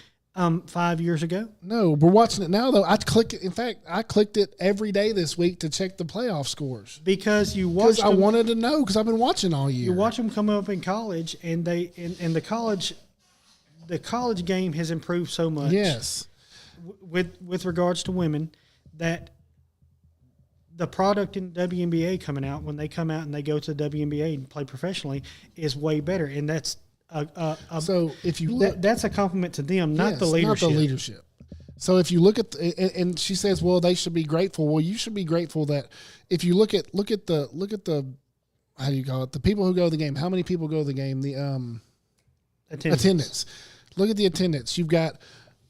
Speaker 3: 5 years ago.
Speaker 2: No, we're watching it now though. In fact, I clicked it every day this week to check the playoff scores
Speaker 3: Because you
Speaker 2: because
Speaker 3: watch
Speaker 2: I wanted to know because I've been watching all year.
Speaker 3: you watch them come up in college, and they in the college game has improved so much.
Speaker 2: Yes.
Speaker 3: With regards to women, that the product in WNBA coming out when they come out and they go to the WNBA and play professionally is way better, and that's
Speaker 2: So if you look,
Speaker 3: that's a compliment to them, not
Speaker 2: yes,
Speaker 3: the leadership.
Speaker 2: Not the leadership. So if you look at and she says, well, they should be grateful. Well, you should be grateful that if you look at the how do you call it? The people who go to the game. How many people go to the game? The attendance. Look at the attendance. You've got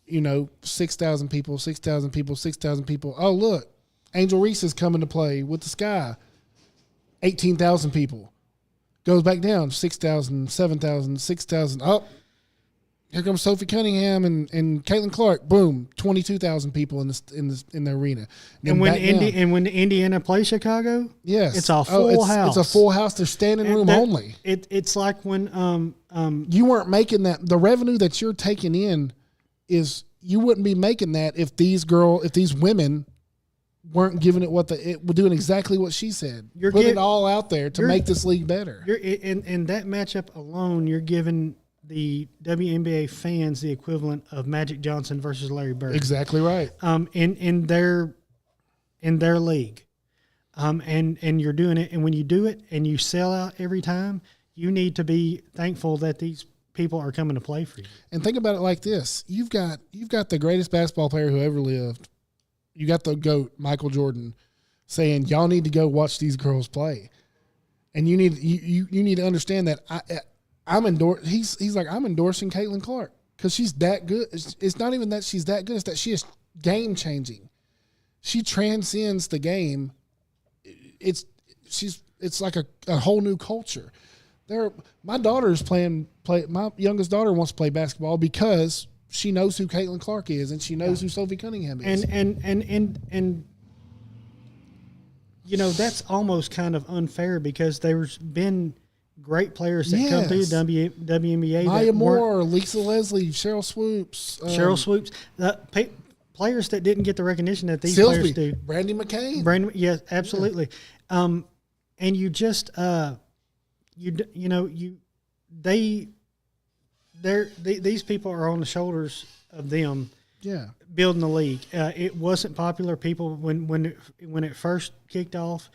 Speaker 2: 6,000 people, 6,000 people, 6,000 people. Oh, look, Angel Reese is coming to play with the Sky. 18,000 people. Goes back down, 6,000, 7,000, 6,000. Oh, here comes Sophie Cunningham and Caitlin Clark. Boom, 22,000 people in the arena.
Speaker 3: And when when Indiana plays Chicago,
Speaker 2: yes,
Speaker 3: it's a full house.
Speaker 2: It's a full house. They're standing room only.
Speaker 3: It's like when
Speaker 2: You weren't making that. The revenue that you're taking in is you wouldn't be making that if these women weren't giving it were doing exactly what she said.
Speaker 3: You're
Speaker 2: putting
Speaker 3: get-
Speaker 2: it all out there to
Speaker 3: you're-
Speaker 2: make this league better.
Speaker 3: you're in that matchup alone, you're giving the WNBA fans the equivalent of Magic Johnson versus Larry Bird.
Speaker 2: Exactly right.
Speaker 3: In their league. And you're doing it, and when you do it and you sell out every time, you need to be thankful that these people are coming to play for you.
Speaker 2: And think about it like this: you've got the greatest basketball player who ever lived. You got the GOAT, Michael Jordan, saying, "Y'all need to go watch these girls play," and you need to understand that I'm endorsing. He's like, I'm endorsing Caitlin Clark because she's that good. It's not even that she's that good; it's that she is game changing. She transcends the game. It's like a whole new culture. My daughter's my youngest daughter wants to play basketball because she knows who Caitlin Clark is and she knows who Sophie Cunningham is.
Speaker 3: And that's almost kind of unfair because there's been great players that come through the WNBA.
Speaker 2: Maya Moore, Lisa Leslie, Cheryl Swoops.
Speaker 3: Cheryl Swoops. Players that didn't get the recognition that these
Speaker 2: Silsby,
Speaker 3: players do.
Speaker 2: Brandy McCain.
Speaker 3: Yes, absolutely. And you just these people are on the shoulders of them.
Speaker 2: Yeah.
Speaker 3: Building the league. It wasn't popular. People when it first kicked off,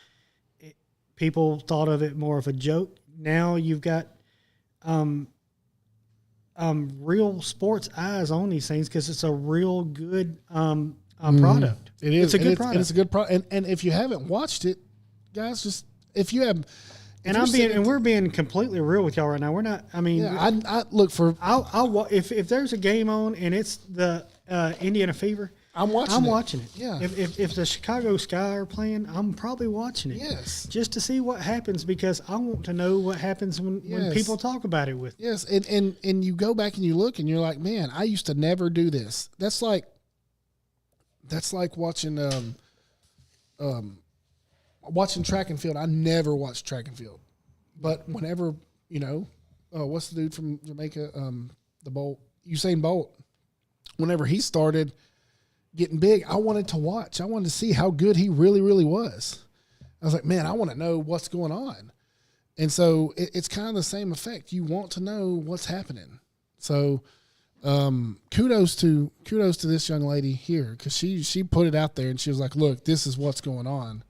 Speaker 3: people thought of it more of a joke. Now you've got real sports eyes on these things because it's a real good product.
Speaker 2: It is.
Speaker 3: It's a good product.
Speaker 2: And it's a good product. And if you haven't watched it, guys, just if you have.
Speaker 3: And we're being completely real with y'all right now. We're not. I mean,
Speaker 2: I look for.
Speaker 3: If there's a game on and it's the Indiana Fever,
Speaker 2: I'm watching it.
Speaker 3: Yeah.
Speaker 2: Yeah.
Speaker 3: If the Chicago Sky are playing, I'm probably watching it.
Speaker 2: Yes.
Speaker 3: Just to see what happens because I want to know what happens when people talk about it with.
Speaker 2: Yes, and you go back and you look and you're like, man, I used to never do this. That's like watching watching track and field. I never watched track and field, but whenever what's the dude from Jamaica, the Bolt, Usain Bolt, whenever he started getting big, I wanted to watch. I wanted to see how good he really, really was. I was like, man, I want to know what's going on. And so it's kind of the same effect. You want to know what's happening. So kudos to this young lady here because she put it out there and she was like, look, this is what's going on.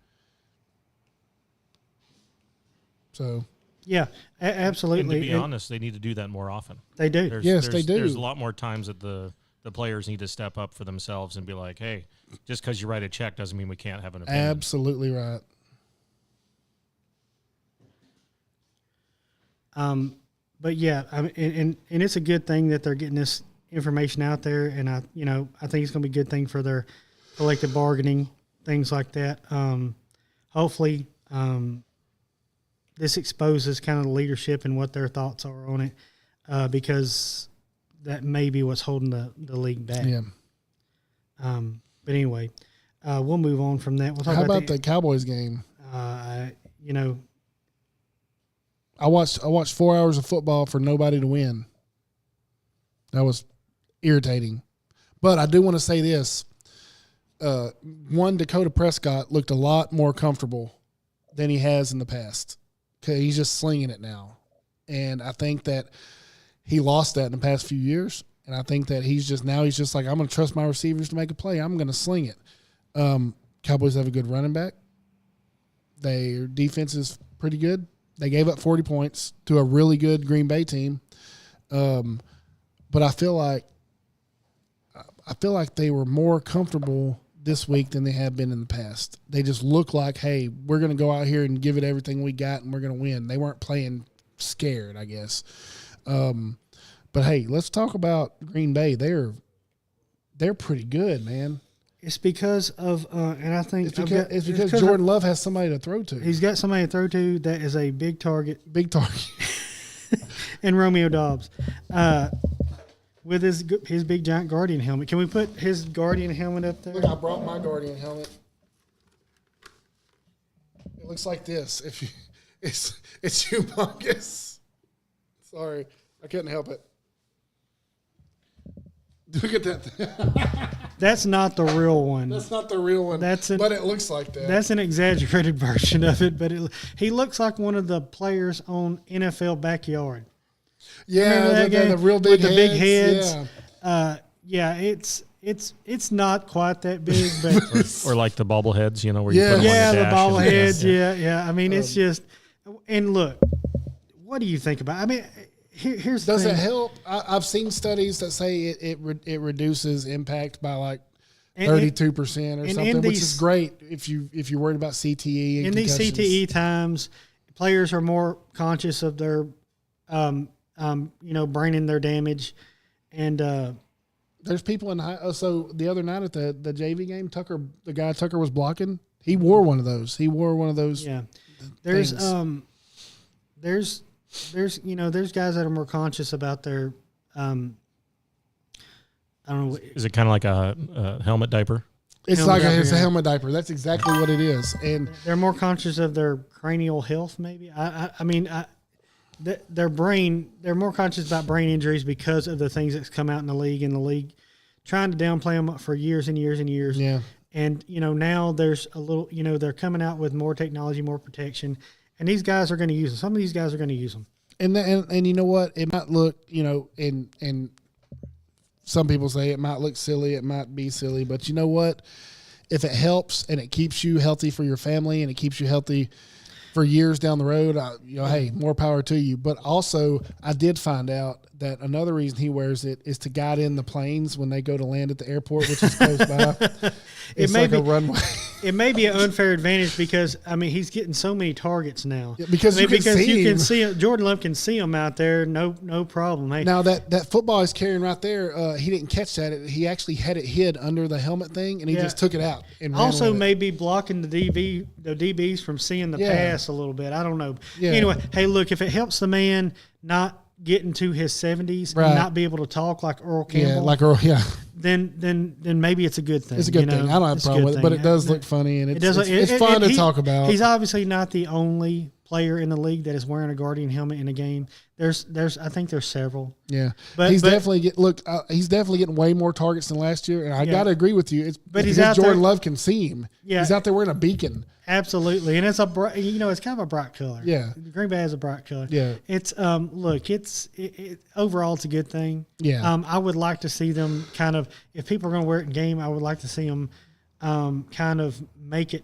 Speaker 2: So
Speaker 3: yeah, absolutely.
Speaker 4: And to be honest, they need to do that more often.
Speaker 3: They do.
Speaker 2: They do.
Speaker 4: There's a lot more times that the players need to step up for themselves and be like, hey, just because you write a check doesn't mean we can't have an opinion.
Speaker 2: Absolutely right.
Speaker 3: But yeah, I mean, and it's a good thing that they're getting this information out there, and I think it's going to be a good thing for their collective bargaining, things like that. Hopefully, this exposes kind of the leadership and what their thoughts are on it, because that may be what's holding the league back.
Speaker 2: Yeah.
Speaker 3: But anyway, we'll move on from that. We'll talk
Speaker 2: How about the Cowboys game?
Speaker 3: You know,
Speaker 2: I watched 4 hours of football for nobody to win. That was irritating. But I do want to say this. One, Dakota Prescott looked a lot more comfortable than he has in the past. Okay, he's just slinging it now. And I think that he lost that in the past few years. And I think that he's just like, I'm going to trust my receivers to make a play. I'm going to sling it. Cowboys have a good running back. Their defense is pretty good. They gave up 40 points to a really good Green Bay team. But I feel like they were more comfortable this week than they have been in the past. They just look like, hey, we're going to go out here and give it everything we got and we're going to win. They weren't playing scared, I guess. But hey, let's talk about Green Bay. They're pretty good, man.
Speaker 3: it's because of, and I think
Speaker 2: it's because Jordan Love has somebody to throw to.
Speaker 3: He's got somebody to throw to that is a big target.
Speaker 2: Big target.
Speaker 3: And Romeo Dobbs. With his big giant Guardian helmet. Can we put his Guardian helmet up there?
Speaker 2: Look, I brought my Guardian helmet. It looks like this. It's humongous. Sorry, I couldn't help it. Look at that.
Speaker 3: That's not the real one.
Speaker 2: That's not the real one. But it looks like that.
Speaker 3: That's an exaggerated version of it. But he looks like one of the players on NFL Backyard.
Speaker 2: Yeah, the real big
Speaker 3: with the big heads.
Speaker 2: Yeah.
Speaker 3: It's not quite that big, but
Speaker 4: or like the bobbleheads, where you put them on
Speaker 3: the
Speaker 4: your dash.
Speaker 3: bobbleheads. Yeah. I mean, it's just. And look, what do you think about? I mean, here's the
Speaker 2: does
Speaker 3: thing.
Speaker 2: it help? I've seen studies that say it reduces impact by like 32% or something, which is great if you're worried about CTE. And
Speaker 3: in these CTE times, players are more conscious of their brain and their damage. And
Speaker 2: there's people in so the other night at the JV game, the guy Tucker was blocking, he wore one of those.
Speaker 3: Yeah. There's guys that are more conscious about their I don't know.
Speaker 4: Is it kind of like a helmet diaper?
Speaker 2: It's a helmet diaper. That's exactly what it is. And
Speaker 3: they're more conscious of their cranial health, maybe. Their brain, they're more conscious about brain injuries because of the things that's come out in the league, trying to downplay them for years and years and years.
Speaker 2: Yeah.
Speaker 3: And, now there's a little, they're coming out with more technology, more protection, and these guys are going to use them. Some of these guys are going to use them.
Speaker 2: And you know what? It might look, and some people say it might look silly. It might be silly, but you know what? If it helps and it keeps you healthy for your family and it keeps you healthy for years down the road, hey, more power to you. But also, I did find out that another reason he wears it is to guide in the planes when they go to land at the airport, which is close by. It's like a runway.
Speaker 3: It may be an unfair advantage because, he's getting so many targets now.
Speaker 2: Yeah, because you can see him.
Speaker 3: Jordan Love can see him out there, no problem. Hey.
Speaker 2: Now, that football he's carrying right there, he didn't catch that. He actually had it hid under the helmet thing, and he just took it out. And
Speaker 3: also maybe blocking the DBs from seeing the pass a little bit. I don't know. Yeah. Anyway, hey, look, if it helps the man not get into his 70s and not be able to talk like Earl Campbell, then maybe it's a good thing.
Speaker 2: It's a good thing. I don't have a problem with it, but it does look funny, and it's fun to talk about.
Speaker 3: He's obviously not the only player in the league that is wearing a Guardian helmet in a game. I think there's several.
Speaker 2: Yeah, but he's definitely getting way more targets than last year, and I got to agree with you. It's because Jordan Love can see him. Yeah, he's out there wearing a beacon.
Speaker 3: Absolutely, and it's it's kind of a bright color.
Speaker 2: Yeah,
Speaker 3: Green Bay has a bright color.
Speaker 2: Yeah,
Speaker 3: it's overall it's a good thing.
Speaker 2: Yeah,
Speaker 3: I would like to see them kind of, if people are going to wear it in game, I would like to see them kind of make it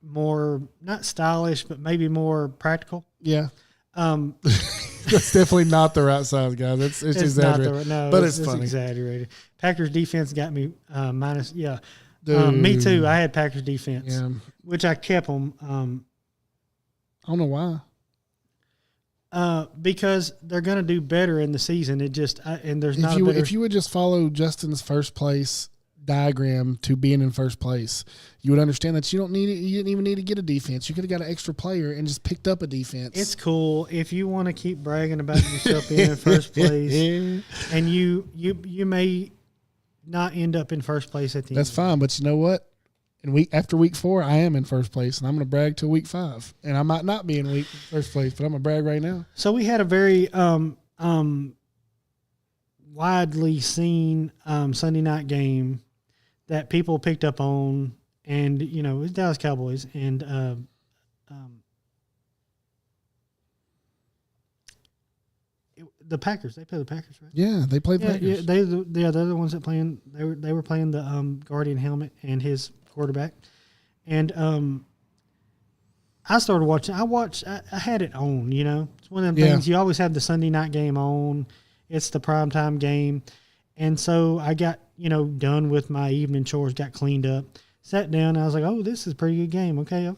Speaker 3: more not stylish, but maybe more practical.
Speaker 2: Yeah. That's definitely not the right size, guys. It's exaggerated. But it's funny.
Speaker 3: Exaggerated. Packers defense got me minus. Yeah.
Speaker 2: Dude.
Speaker 3: Me too. I had Packers defense, which I kept them.
Speaker 2: I don't know
Speaker 3: why. Because they're going to do better in the season. It just and there's
Speaker 2: if you would just follow Justin's first place diagram to being in first place, you would understand that you didn't even need to get a defense. You could have got an extra player and just picked up a defense.
Speaker 3: It's cool if you want to keep bragging about yourself being in first place, and you may not end up in first place at the end.
Speaker 2: That's fine, but you know what? And after week 4, I am in first place, and I'm going to brag till week 5. And I might not be in first place, but I'm going to brag right now.
Speaker 3: So we had a very widely seen Sunday night game that people picked up on, and it was Dallas Cowboys and the Packers. They play the Packers, right?
Speaker 2: Yeah, they played the Packers.
Speaker 3: They're the ones that playing. They were playing the Guardian helmet and his quarterback, and I started watching. I had it on. It's one of them things. You always have the Sunday night game on. It's the primetime game, and so I got done with my evening chores, got cleaned up, sat down. And I was like, oh, this is a pretty good game. Okay.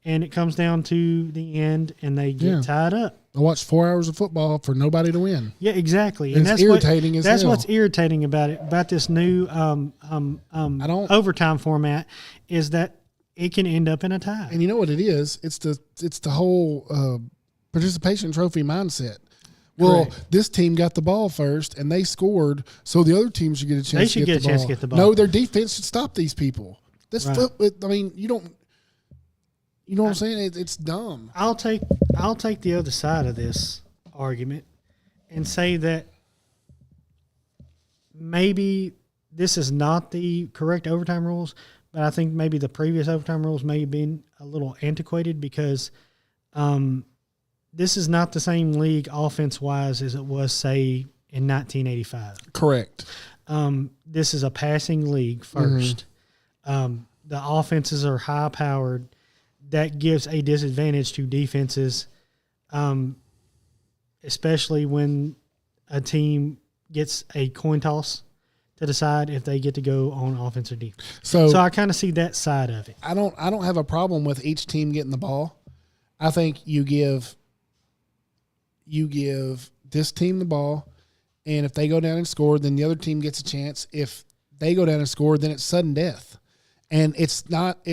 Speaker 3: And it comes down to the end, and they get tied up.
Speaker 2: I watched 4 hours of football for nobody to win.
Speaker 3: Yeah, exactly.
Speaker 2: And that's irritating as hell.
Speaker 3: That's what's irritating about it, about this new overtime format, is that it can end up in a tie.
Speaker 2: And you know what it is? It's the whole participation trophy mindset. Well, this team got the ball first, and they scored, so the other team should get a chance.
Speaker 3: They should get a chance to get the ball.
Speaker 2: No, their defense should stop these people. That's I mean, you don't. You know what I'm saying? It's dumb.
Speaker 3: I'll take the other side of this argument and say that maybe this is not the correct overtime rules, but I think maybe the previous overtime rules may have been a little antiquated because this is not the same league offense-wise as it was, say, in 1985.
Speaker 2: Correct.
Speaker 3: This is a passing league first. The offenses are high-powered. That gives a disadvantage to defenses, especially when a team gets a coin toss to decide if they get to go on offense or defense. So I kind of see that side of it.
Speaker 2: I don't have a problem with each team getting the ball. I think you give this team the ball, and if they go down and score, then the other team gets a chance. If they go down and score, then it's sudden death. And it's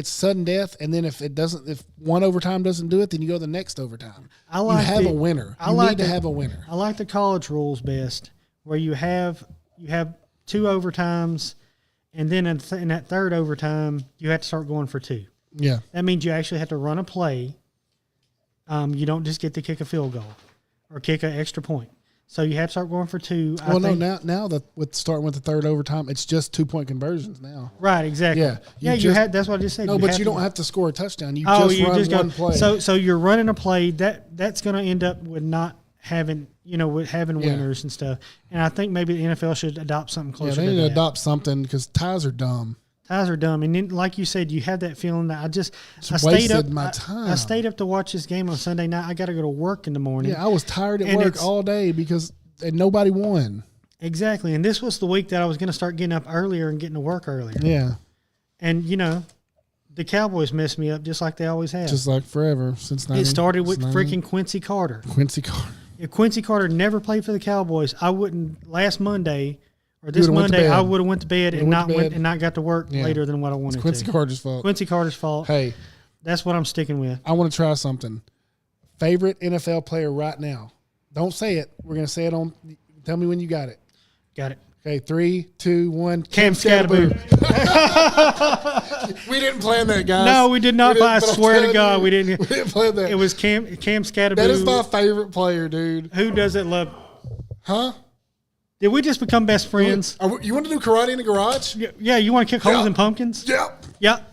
Speaker 2: sudden death, and then if one overtime doesn't do it, then you go to the next overtime. You have a winner. You need to have a winner.
Speaker 3: I like the college rules best, where you have 2 overtimes, and then in that third overtime, you have to start going for 2.
Speaker 2: Yeah.
Speaker 3: That means you actually have to run a play. You don't just get to kick a field goal or kick an extra point. So you have to start going for 2.
Speaker 2: Now that with starting with the third overtime, it's just 2-point conversions now.
Speaker 3: Right, exactly.
Speaker 2: Yeah,
Speaker 3: that's what I just said.
Speaker 2: No, but you don't have to score a touchdown. You just run one play.
Speaker 3: So you're running a play that's going to end up with not having winners and stuff. And I think maybe the NFL should adopt something closer.
Speaker 2: Yeah, they need to adopt something because ties are dumb.
Speaker 3: Ties are dumb, and then, like you said, you have that feeling that I
Speaker 2: wasted my time.
Speaker 3: I stayed up to watch this game on Sunday night. I got to go to work in the morning.
Speaker 2: Yeah, I was tired at work all day and nobody won.
Speaker 3: Exactly, and this was the week that I was going to start getting up earlier and getting to work earlier.
Speaker 2: Yeah,
Speaker 3: and the Cowboys messed me up just like they always have.
Speaker 2: Just like forever since.
Speaker 3: It started with freaking Quincy Carter. If Quincy Carter never played for the Cowboys, I wouldn't. Last Monday. Or this Monday, I would have went to bed and not got to work later than what I wanted to.
Speaker 2: It's Quincy Carter's fault. Hey,
Speaker 3: that's what I'm sticking with.
Speaker 2: I want to try something. Favorite NFL player right now? Don't say it. We're gonna say it on. Tell me when you got it.
Speaker 3: Got it.
Speaker 2: Okay, 3, 2, 1.
Speaker 3: Cam Skattebo.
Speaker 2: We didn't plan that, guys.
Speaker 3: No, we did not. I swear to God, we didn't.
Speaker 2: We didn't plan that.
Speaker 3: It was Cam Skattebo.
Speaker 2: That is my favorite player, dude.
Speaker 3: Who doesn't love?
Speaker 2: Huh?
Speaker 3: Did we just become best friends?
Speaker 2: You want to do karate in the garage?
Speaker 3: Yeah, you want to kick holes in pumpkins?
Speaker 2: Yep.
Speaker 3: Yep.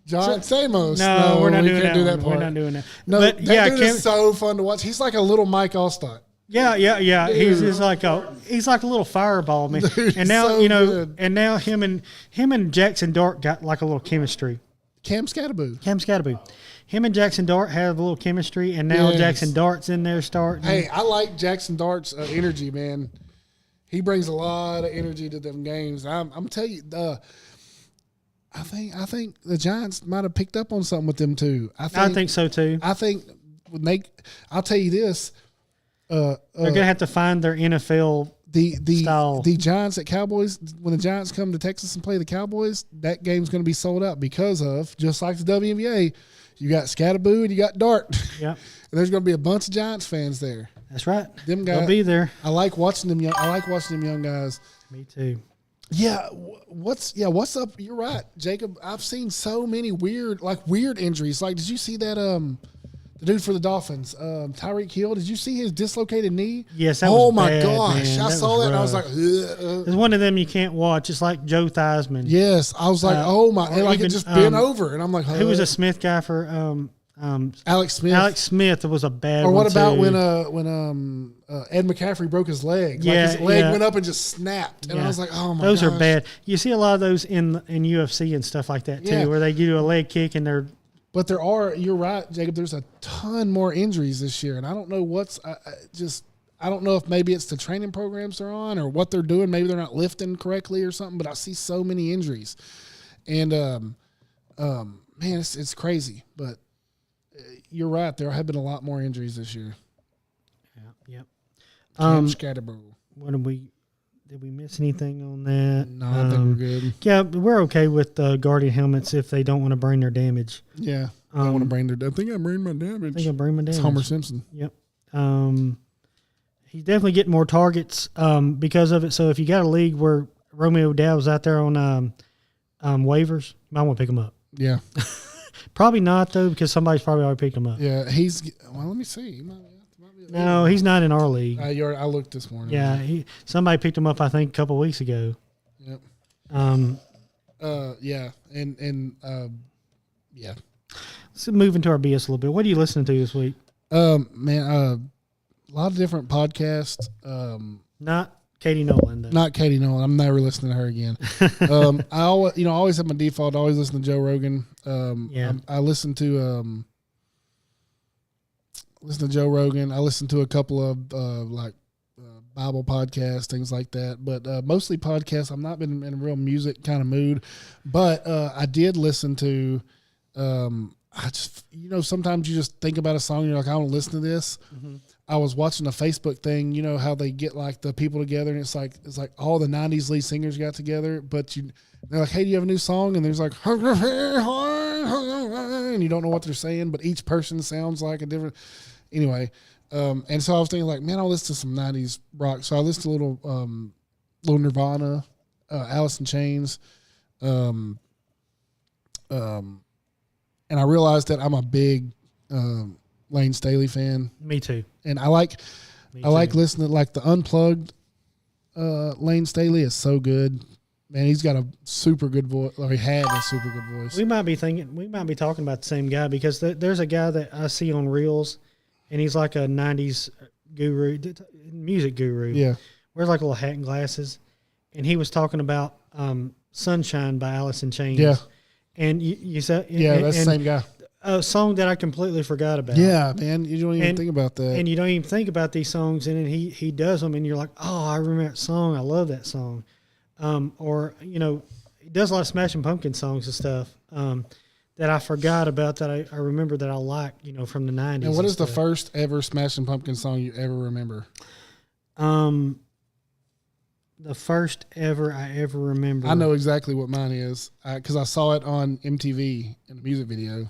Speaker 2: John Samos.
Speaker 3: No, we're not doing that.
Speaker 2: Part.
Speaker 3: We're not doing that.
Speaker 2: No, but that dude is so fun to watch. He's like a little Mike Allstott.
Speaker 3: Yeah. Dude. He's like a little fireball, man.
Speaker 2: Dude,
Speaker 3: and now
Speaker 2: so good.
Speaker 3: and now him and Jackson Dart got like a little chemistry.
Speaker 2: Cam Skattebo.
Speaker 3: Him and Jackson Dart have a little chemistry, and now Jackson Dart's in there starting.
Speaker 2: Hey, I like Jackson Dart's energy, man. He brings a lot of energy to them games. I'm telling you, I think the Giants might have picked up on something with them too. I think
Speaker 3: so too.
Speaker 2: I think I'll tell you this.
Speaker 3: They're gonna have to find their NFL style.
Speaker 2: The Giants at Cowboys, when the Giants come to Texas and play the Cowboys, that game's going to be sold out because of, just like the WNBA, you got Skattebo and you got Dart.
Speaker 3: Yep.
Speaker 2: And there's going to be a bunch of Giants fans there.
Speaker 3: That's right.
Speaker 2: Them guys,
Speaker 3: they'll be there.
Speaker 2: I like watching them young guys.
Speaker 3: Me too.
Speaker 2: Yeah, what's up? You're right, Jacob. I've seen so many weird injuries. Like, did you see that the dude for the Dolphins, Tyreek Hill? Did you see his dislocated knee?
Speaker 3: Yes, that
Speaker 2: oh
Speaker 3: was
Speaker 2: my
Speaker 3: bad,
Speaker 2: gosh,
Speaker 3: man.
Speaker 2: I
Speaker 3: That
Speaker 2: saw
Speaker 3: was
Speaker 2: that and I was
Speaker 3: rough.
Speaker 2: like,
Speaker 3: There's one of them you can't watch. It's like Joe Theismann.
Speaker 2: yes, I was like, oh my, and like
Speaker 3: even,
Speaker 2: it just bent over, and I'm like,
Speaker 3: Who was a Smith guy for
Speaker 2: Alex Smith?
Speaker 3: Alex Smith was a bad
Speaker 2: Or
Speaker 3: one.
Speaker 2: what about
Speaker 3: too.
Speaker 2: when Ed McCaffrey broke his leg?
Speaker 3: Yeah,
Speaker 2: like his leg
Speaker 3: yeah.
Speaker 2: went up and just snapped, and I
Speaker 3: Yeah.
Speaker 2: was like, oh my,
Speaker 3: Those are
Speaker 2: gosh.
Speaker 3: bad. You see a lot of those in UFC and stuff like that too,
Speaker 2: Yeah.
Speaker 3: where they give you a leg kick and they're
Speaker 2: But there are, you're right, Jacob. There's a ton more injuries this year, and I don't know I don't know if maybe it's the training programs they're on or what they're doing. Maybe they're not lifting correctly or something. But I see so many injuries, and man, it's crazy. But you're right. There have been a lot more injuries this year.
Speaker 3: yep.
Speaker 2: Cam Scatterbo.
Speaker 3: What did we miss anything on that?
Speaker 2: No, I think we're good.
Speaker 3: Yeah, we're okay with Guardian helmets if they don't want to burn their damage.
Speaker 2: Yeah, I want to brain their. I think I brained my
Speaker 3: I
Speaker 2: damage.
Speaker 3: think I burn my damage.
Speaker 2: It's Homer Simpson.
Speaker 3: Yep. He's definitely getting more targets because of it. So if you got a league where Romeo Dowd's out there on waivers, you might want to pick him up.
Speaker 2: Yeah,
Speaker 3: Probably not though, because somebody's probably already picked him up.
Speaker 2: yeah. Well, let me see. He might be a
Speaker 3: No, he's not in our league.
Speaker 2: I looked this morning.
Speaker 3: Yeah, somebody picked him up. I think a couple weeks ago.
Speaker 2: Yep. Yeah, and yeah.
Speaker 3: Let's move into our BS a little bit. What are you listening to this week?
Speaker 2: Man, a lot of different podcasts.
Speaker 3: Not Katie Nolan though.
Speaker 2: Not Katie Nolan. I'm never listening to her again. I always have my default. I always listen to Joe Rogan.
Speaker 3: Yeah.
Speaker 2: I listen to Joe Rogan. I listen to a couple of Bible podcasts, things like that. But mostly podcasts. I've not been in a real music kind of mood. But I did listen to. I just, sometimes you just think about a song and you're like, I want to listen to this.
Speaker 3: Mm-hmm.
Speaker 2: I was watching a Facebook thing, how they get like the people together and it's like all the 90s lead singers got together, but they're like, hey, do you have a new song? And there's like, and you don't know what they're saying, but each person sounds like a different, anyway. And so I was thinking like, man, I'll listen to some 90s rock. So I listened to a little Nirvana, Alice in Chains, and I realized that I'm a big Lane Staley fan,
Speaker 3: Me too.
Speaker 2: and I like
Speaker 3: Me
Speaker 2: like
Speaker 3: too.
Speaker 2: listening to like the Unplugged. Lane Staley is so good, man. He's got a super good voice, or he had a super good voice.
Speaker 3: We might be talking about the same guy because there's a guy that I see on Reels, and he's like a '90s guru, music guru.
Speaker 2: Yeah,
Speaker 3: Wears like a little hat and glasses, and he was talking about "Sunshine" by Alice in Chains.
Speaker 2: Yeah.
Speaker 3: And you said,
Speaker 2: yeah, that's the same guy.
Speaker 3: A song that I completely forgot about.
Speaker 2: Yeah, man, you don't even
Speaker 3: And-
Speaker 2: think about that.
Speaker 3: And you don't even think about these songs, and then he does them, and you're like, oh, I remember that song. I love that song. Or he does a lot of Smashing Pumpkins songs and stuff that I forgot about that I remember that I like, from the 90s.
Speaker 2: And what is the
Speaker 3: stuff.
Speaker 2: first ever Smashing Pumpkins song you ever remember?
Speaker 3: The first ever I ever remember.
Speaker 2: I know exactly what mine is because I saw it on MTV in a music video.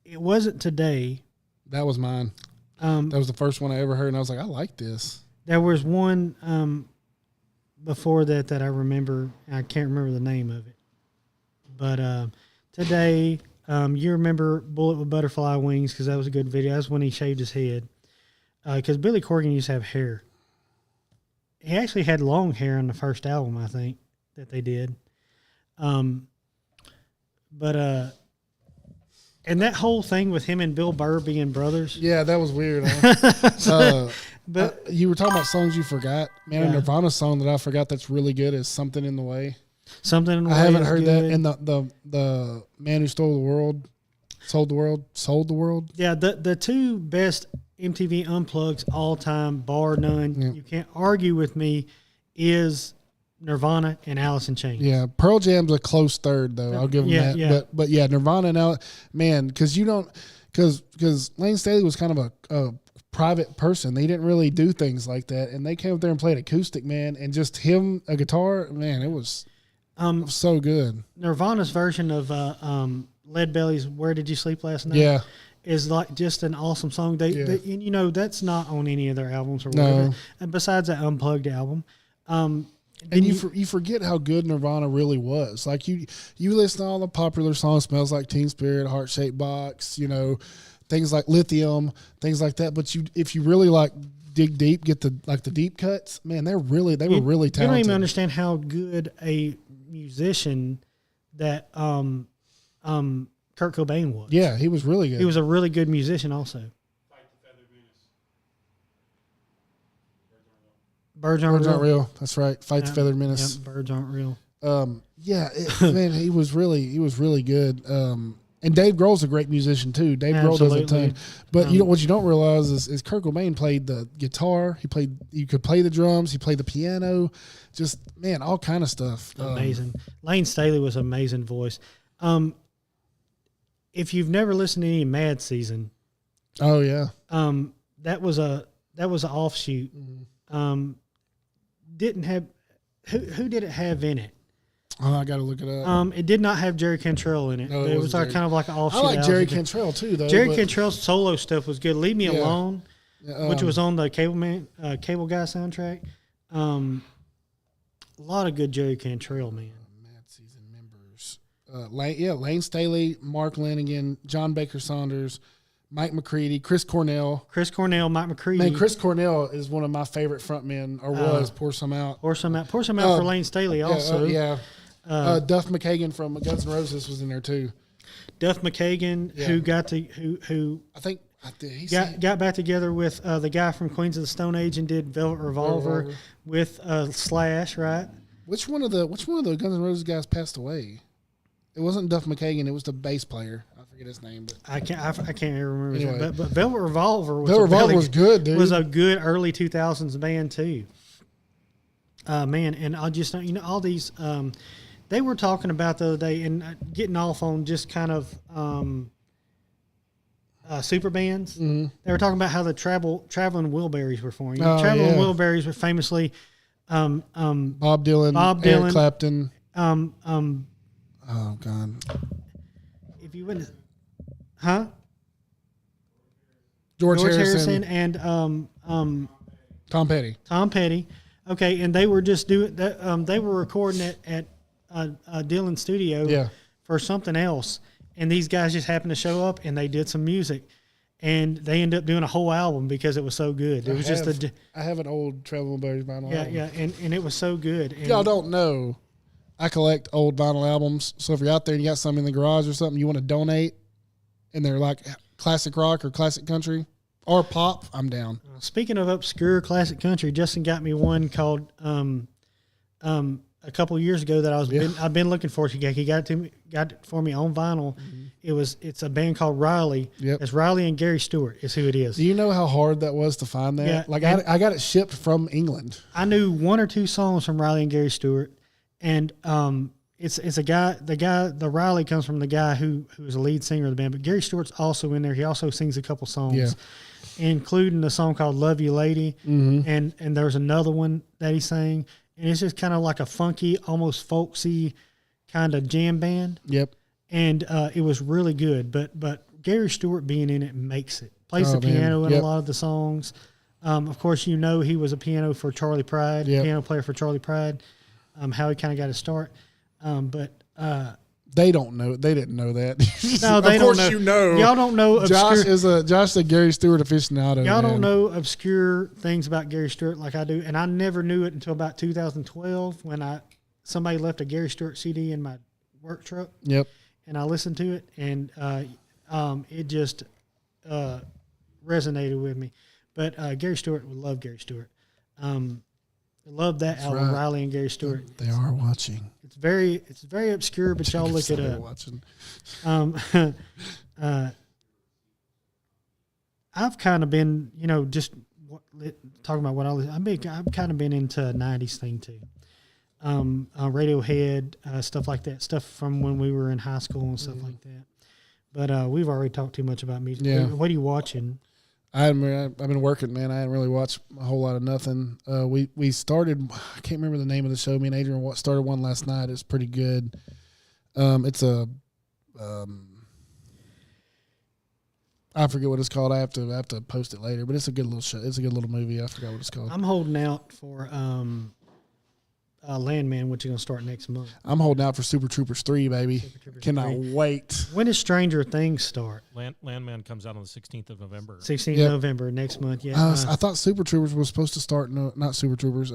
Speaker 3: It wasn't Today.
Speaker 2: That was mine. That was the first one I ever heard, and I was like, I like this.
Speaker 3: There was one before that I remember. I can't remember the name of it. But Today, you remember Bullet with Butterfly Wings because that was a good video. That's when he shaved his head. Because Billy Corgan used to have hair. He actually had long hair on the first album, I think, that they did. And that whole thing with him and Bill Burr being brothers.
Speaker 2: Yeah, that was weird. Huh?
Speaker 3: But
Speaker 2: you were talking about songs you forgot. Man,
Speaker 3: Yeah.
Speaker 2: a Nirvana song that I forgot that's really good is Something in the Way.
Speaker 3: something in the
Speaker 2: I
Speaker 3: way
Speaker 2: haven't
Speaker 3: is
Speaker 2: heard that.
Speaker 3: good.
Speaker 2: And the Man Who Sold the World.
Speaker 3: Yeah, the two best MTV Unplugs all time, bar none.
Speaker 2: Yeah.
Speaker 3: You can't argue with me. Is Nirvana and Alice in Chains.
Speaker 2: Yeah, Pearl Jam's a close third though. I'll give them
Speaker 3: Yeah,
Speaker 2: that.
Speaker 3: yeah.
Speaker 2: But yeah, Nirvana and man, because Lane Staley was kind of a private person. They didn't really do things like that, and they came up there and played acoustic, man, and just him a guitar, man, it was so good.
Speaker 3: Nirvana's version of Lead Belly's "Where Did You Sleep Last Night?"
Speaker 2: Yeah,
Speaker 3: is like just an awesome song.
Speaker 2: Yeah.
Speaker 3: And, that's not on any of their albums or
Speaker 2: No.
Speaker 3: whatever. And besides that Unplugged album,
Speaker 2: And you forget how good Nirvana really was. Like you listen to all the popular songs, Smells Like Teen Spirit, Heart Shaped Box, things like Lithium, things like that. But if you really like dig deep, get the deep cuts, man, they were really talented.
Speaker 3: You don't even understand how good a musician that Kurt Cobain was.
Speaker 2: Yeah, he was really good.
Speaker 3: He was a really good musician also. Birds aren't real.
Speaker 2: That's right. Fight the Feathered Menace.
Speaker 3: Yeah, birds aren't real.
Speaker 2: Man, he was really good. And Dave Grohl's a great musician too. Dave Grohl does a ton. But what you don't realize is Kurt Cobain played the guitar. You could play the drums. He played the piano. Just man, all kind of stuff.
Speaker 3: Amazing. Lane Staley was an amazing voice. If you've never listened to any Mad Season,
Speaker 2: oh yeah,
Speaker 3: that was an offshoot. Didn't have who did it have in it?
Speaker 2: Oh, I got to look it up.
Speaker 3: It did not have Jerry Cantrell in it.
Speaker 2: No,
Speaker 3: it was like kind of like an offshoot.
Speaker 2: I like Jerry Cantrell too, though.
Speaker 3: Jerry Cantrell's solo stuff was good. Leave Me Alone, which was on the Cable Guy soundtrack. A lot of good Jerry Cantrell, man.
Speaker 2: Mad Season members. Lane Staley, Mark Lanigan, John Baker Saunders, Mike McCready, Chris Cornell,
Speaker 3: Mike McCready.
Speaker 2: Man, Chris Cornell is one of my favorite frontmen, or was. Pour Some Out.
Speaker 3: Pour Some Out for Lane Staley also.
Speaker 2: Duff McKagan from Guns N' Roses was in there too.
Speaker 3: Duff McKagan, who got back together with the guy from Queens of the Stone Age and did Velvet Revolver with Slash, right?
Speaker 2: Which one of the Guns N' Roses guys passed away? It wasn't Duff McKagan. It was the bass player. I forget his name, but
Speaker 3: I can't remember.
Speaker 2: Anyway.
Speaker 3: But Velvet Revolver
Speaker 2: was good, dude.
Speaker 3: Was a good early 2000s band too. Man, and I just all these. They were talking about the other day and getting off on just kind of super bands. Mm-hmm. They were talking about how the Traveling Wilburys were formed. Traveling Wilburys were famously
Speaker 2: Bob Dylan, Eric Clapton. Oh God!
Speaker 3: If you wouldn't,
Speaker 2: George
Speaker 3: Harrison and
Speaker 2: Tom Petty.
Speaker 3: Okay, and they were just doing that. They were recording it at Dylan studio for something else, and these guys just happened to show up and they did some music, and they ended up doing a whole album because it was so good. It was
Speaker 2: I have an old Traveling Wilburys vinyl album.
Speaker 3: and it was so good. And
Speaker 2: y'all don't know, I collect old vinyl albums. So if you're out there and you got some in the garage or something you want to donate, and they're like classic rock or classic country or pop, I'm down.
Speaker 3: Speaking of obscure classic country, Justin got me one called a couple of years ago that I've been looking for. He got it for me on vinyl. Mm-hmm. It's a band called Riley.
Speaker 2: Yep.
Speaker 3: It's Riley and Gary Stewart is who it is.
Speaker 2: Do you know how hard that was to find that?
Speaker 3: Yeah,
Speaker 2: like I got it shipped from England.
Speaker 3: I knew one or two songs from Riley and Gary Stewart, and it's a guy. The Riley comes from the guy who was a lead singer of the band, but Gary Stewart's also in there. He also sings a couple songs, including the song called "Love You Lady," and there's another one that he sang. And it's just kind of like a funky, almost folksy kind of jam band.
Speaker 2: Yep.
Speaker 3: And it was really good. But Gary Stewart being in it makes it. Plays the piano in a lot of the songs. Of course, he was a piano for Charlie Pride, piano player for Charlie Pride, how he kind of got his start.
Speaker 2: They don't know. They didn't know that.
Speaker 3: No, they don't know.
Speaker 2: You know.
Speaker 3: Y'all don't know obscure.
Speaker 2: Josh the Gary Stewart aficionado.
Speaker 3: Y'all don't know obscure things about Gary Stewart like I do, and I never knew it until about 2012 when somebody left a Gary Stewart CD in my work truck.
Speaker 2: Yep.
Speaker 3: And I listened to it, and it just resonated with me. But Gary Stewart would love Gary Stewart. Love that album, right. Riley and Gary Stewart.
Speaker 2: They are watching.
Speaker 3: It's very obscure, but y'all look it up.
Speaker 2: Watching.
Speaker 3: I've kind of been, just talking about what I've kind of been into a 90s thing too. Radiohead, stuff like that, stuff from when we were in high school and stuff like that. But we've already talked too much about music.
Speaker 2: Yeah.
Speaker 3: What are you watching?
Speaker 2: I've been working, man. I hadn't really watched a whole lot of nothing. We started. I can't remember the name of the show. Me and Adrian started one last night. It's pretty good. It's a. I forget what it's called. I have to post it later. But it's a good little show. It's a good little movie. I forgot what it's called.
Speaker 3: I'm holding out for Landman, which is going to start next month.
Speaker 2: I'm holding out for Super Troopers 3, baby.
Speaker 3: Super Troopers
Speaker 2: Cannot
Speaker 3: 3.
Speaker 2: wait.
Speaker 3: When does Stranger Things start?
Speaker 4: Landman comes out on the 16th of November.
Speaker 3: 16th
Speaker 2: Yep.
Speaker 3: November next month. Yeah.
Speaker 2: I thought Super Troopers was supposed to start. No, not Super Troopers.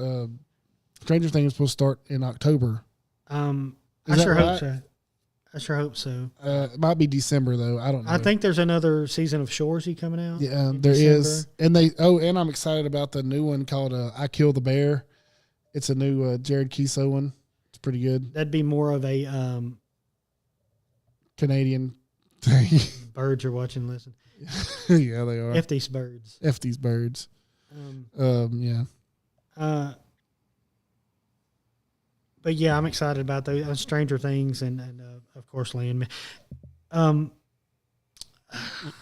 Speaker 2: Stranger Things was supposed to start in October.
Speaker 3: I
Speaker 2: Is that
Speaker 3: sure hope
Speaker 2: right?
Speaker 3: so. I sure hope so.
Speaker 2: It might be December though. I don't know.
Speaker 3: I think there's another season of Shoresy coming out.
Speaker 2: Yeah,
Speaker 3: in
Speaker 2: there is,
Speaker 3: December.
Speaker 2: and I'm excited about the new one called "I Kill the Bear." It's a new Jared Keeso one. It's pretty good.
Speaker 3: That'd be more of a
Speaker 2: Canadian thing.
Speaker 3: birds you're watching. Listen,
Speaker 2: Yeah, they are.
Speaker 3: F these birds.
Speaker 2: F these birds. Yeah.
Speaker 3: But yeah, I'm excited about those Stranger Things and of course Landman.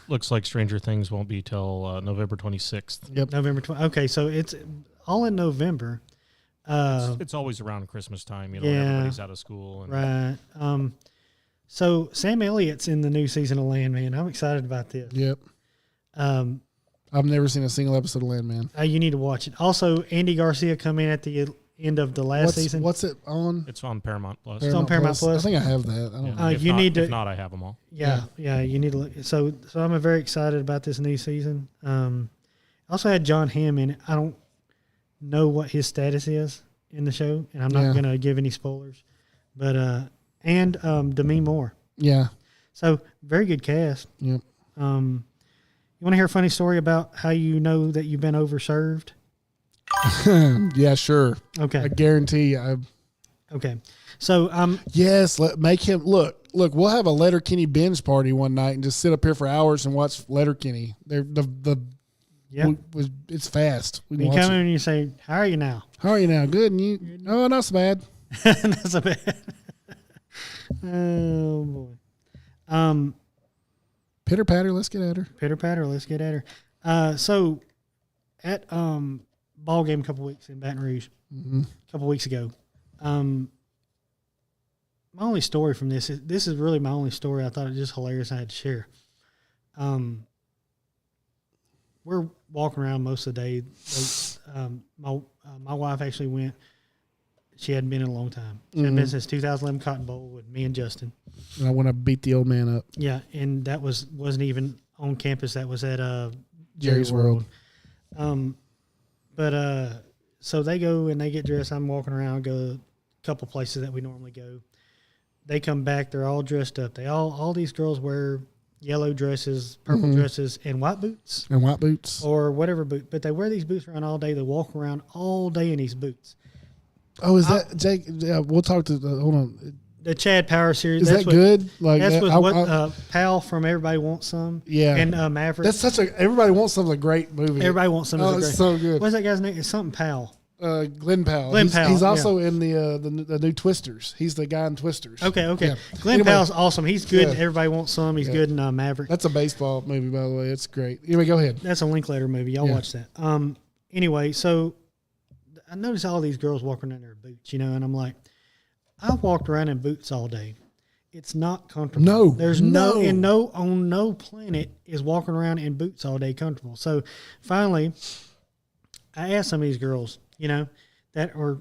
Speaker 4: Looks like Stranger Things won't be till November 26th.
Speaker 2: Yep.
Speaker 3: November 20. Okay, so it's all in November.
Speaker 4: It's always around Christmas time, when
Speaker 3: yeah.
Speaker 4: everybody's out of school. And
Speaker 3: Right. So Sam Elliott's in the new season of Landman. I'm excited about this.
Speaker 2: Yep. I've never seen a single episode of Landman.
Speaker 3: You need to watch it. Also, Andy Garcia come in at the end of the last season.
Speaker 2: What's it on?
Speaker 4: It's on Paramount Plus.
Speaker 3: on Paramount Plus.
Speaker 2: I think I have that. I don't know.
Speaker 4: If
Speaker 3: you
Speaker 4: not,
Speaker 3: need to-
Speaker 4: If not, I have them all.
Speaker 3: Yeah, you need to look. So I'm very excited about this new season. Also had John Hamm in it. I don't know what his status is in the show, and I'm not
Speaker 2: Yeah.
Speaker 3: going to give any spoilers. But and Demi Moore.
Speaker 2: Yeah.
Speaker 3: So very good cast.
Speaker 2: Yep.
Speaker 3: You want to hear a funny story about how you know that you've been overserved?
Speaker 2: Yeah, sure.
Speaker 3: Okay.
Speaker 2: I guarantee.
Speaker 3: Okay. So
Speaker 2: Yes, make him look. We'll have a Letterkenny binge party one night and just sit up here for hours and watch Letterkenny.
Speaker 3: yeah.
Speaker 2: It's fast. We can
Speaker 3: You
Speaker 2: watch
Speaker 3: come
Speaker 2: it.
Speaker 3: in and you say, "How are you now?"
Speaker 2: How are you now? Good, and you? Oh, not so bad.
Speaker 3: That's a bad. Oh boy.
Speaker 2: Pitter patter. Let's get at her.
Speaker 3: Pitter patter. Let's get at her. So at ball game a couple weeks in Baton Rouge, a couple weeks ago. My only story from this is really my only story. I thought it was just hilarious. I had to share. We're walking around most of the day. My wife actually went. She hadn't been in a long time. She hadn't been since 2011 Cotton Bowl with me and Justin.
Speaker 2: And I want to beat the old man up.
Speaker 3: Yeah, and that wasn't even on campus. That was at
Speaker 2: Jerry's World.
Speaker 3: So they go and they get dressed. I'm walking around, go a couple places that we normally go. They come back. They're all dressed up. All these girls wear yellow dresses, purple dresses, and white boots
Speaker 2: And white boots.
Speaker 3: or whatever boot. But they wear these boots around all day. They walk around all day in these boots.
Speaker 2: Oh, is that Jake? Yeah, we'll talk to. Hold on.
Speaker 3: The Chad Power series.
Speaker 2: Is
Speaker 3: that's
Speaker 2: that good? Like
Speaker 3: That's
Speaker 2: that,
Speaker 3: what Pal from Everybody Wants Some.
Speaker 2: Yeah.
Speaker 3: And Maverick.
Speaker 2: that's such a. Everybody wants something. A great movie.
Speaker 3: Everybody Wants Some.
Speaker 2: Oh,
Speaker 3: is a
Speaker 2: it's
Speaker 3: great.
Speaker 2: so good.
Speaker 3: What's that guy's name? It's something Pal.
Speaker 2: Glenn Powell.
Speaker 3: Glenn Powell,
Speaker 2: He's
Speaker 3: yeah.
Speaker 2: also in the new Twisters. He's the guy in Twisters.
Speaker 3: Okay.
Speaker 2: Yeah.
Speaker 3: Glenn
Speaker 2: Anyway,
Speaker 3: Powell's awesome. He's good.
Speaker 2: Yeah.
Speaker 3: in Everybody Wants Some. He's good in Maverick.
Speaker 2: That's a baseball movie, by the way. It's great. Anyway, go ahead.
Speaker 3: That's a Linklater movie. Y'all
Speaker 2: Yeah.
Speaker 3: watch that. Anyway, so I noticed all these girls walking in their boots, and I'm like, I've walked around in boots all day. It's not comfortable.
Speaker 2: No.
Speaker 3: There's
Speaker 2: No.
Speaker 3: on no planet is walking around in boots all day comfortable. So finally, I asked some of these girls, that are,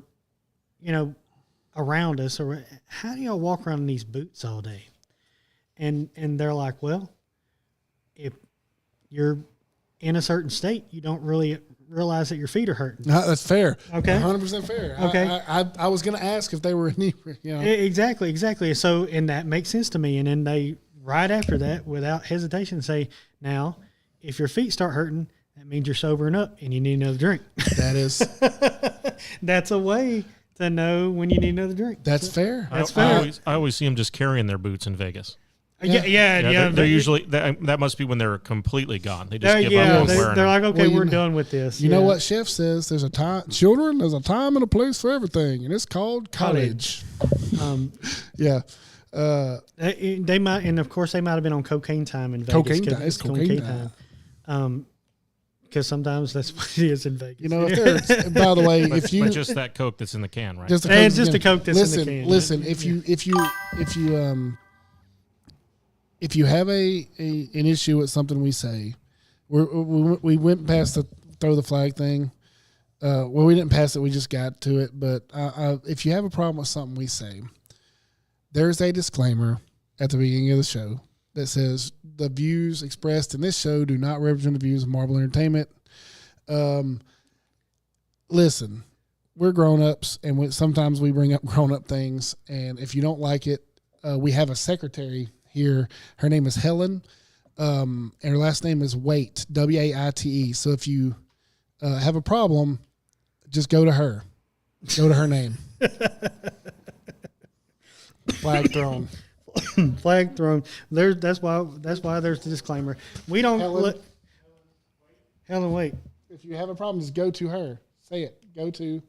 Speaker 3: around us, or how do y'all walk around in these boots all day? And they're like, well, if you're in a certain state, you don't really realize that your feet are hurting.
Speaker 2: No, that's fair.
Speaker 3: Okay.
Speaker 2: 100% fair.
Speaker 3: Okay.
Speaker 2: I was going to ask if they were any.
Speaker 3: Exactly. So, and that makes sense to me. And then they, right after that, without hesitation, say, now, if your feet start hurting, that means you're sobering up and you need another drink.
Speaker 2: That is.
Speaker 3: That's a way to know when you need another drink.
Speaker 2: That's fair.
Speaker 3: That's fair.
Speaker 4: I always see them just carrying their boots in Vegas.
Speaker 3: Yeah.
Speaker 4: They're usually that must be when they're completely gone. They just give up on wearing
Speaker 3: they're
Speaker 4: them.
Speaker 3: like, okay,
Speaker 2: Well,
Speaker 3: we're done with this.
Speaker 2: You know what Chef says? There's a time, children. There's a time and a place for everything, and it's called college. Yeah.
Speaker 3: They might, and of course, they might have been on cocaine time in Vegas.
Speaker 2: Cocaine
Speaker 3: 'cause
Speaker 2: time. It's
Speaker 3: it's
Speaker 2: cocaine time.
Speaker 3: Because sometimes that's what it is in Vegas.
Speaker 2: If there's, by the way, if you
Speaker 4: But just that Coke that's in the can, right?
Speaker 2: just a
Speaker 3: And
Speaker 2: Coke
Speaker 3: it's just
Speaker 2: again.
Speaker 3: a Coke that's in the
Speaker 2: listen,
Speaker 3: can.
Speaker 2: Listen, if you have an issue with something we say, we went past the throw the flag thing. well, we didn't pass it. We just got to it. But if you have a problem with something we say, there's a disclaimer at the beginning of the show that says the views expressed in this show do not represent the views of Marble Entertainment. Listen, we're grown-ups, and sometimes we bring up grown-up things. And if you don't like it, we have a secretary here. Her name is Helen, and her last name is Waite, W-A-I-T-E. So if you have a problem, just go to her. Go to her name. Flag thrown.
Speaker 3: Flag thrown. That's why there's the disclaimer. We don't Helen, wait.
Speaker 2: If you have a problem, just go to her. Say it. Go to.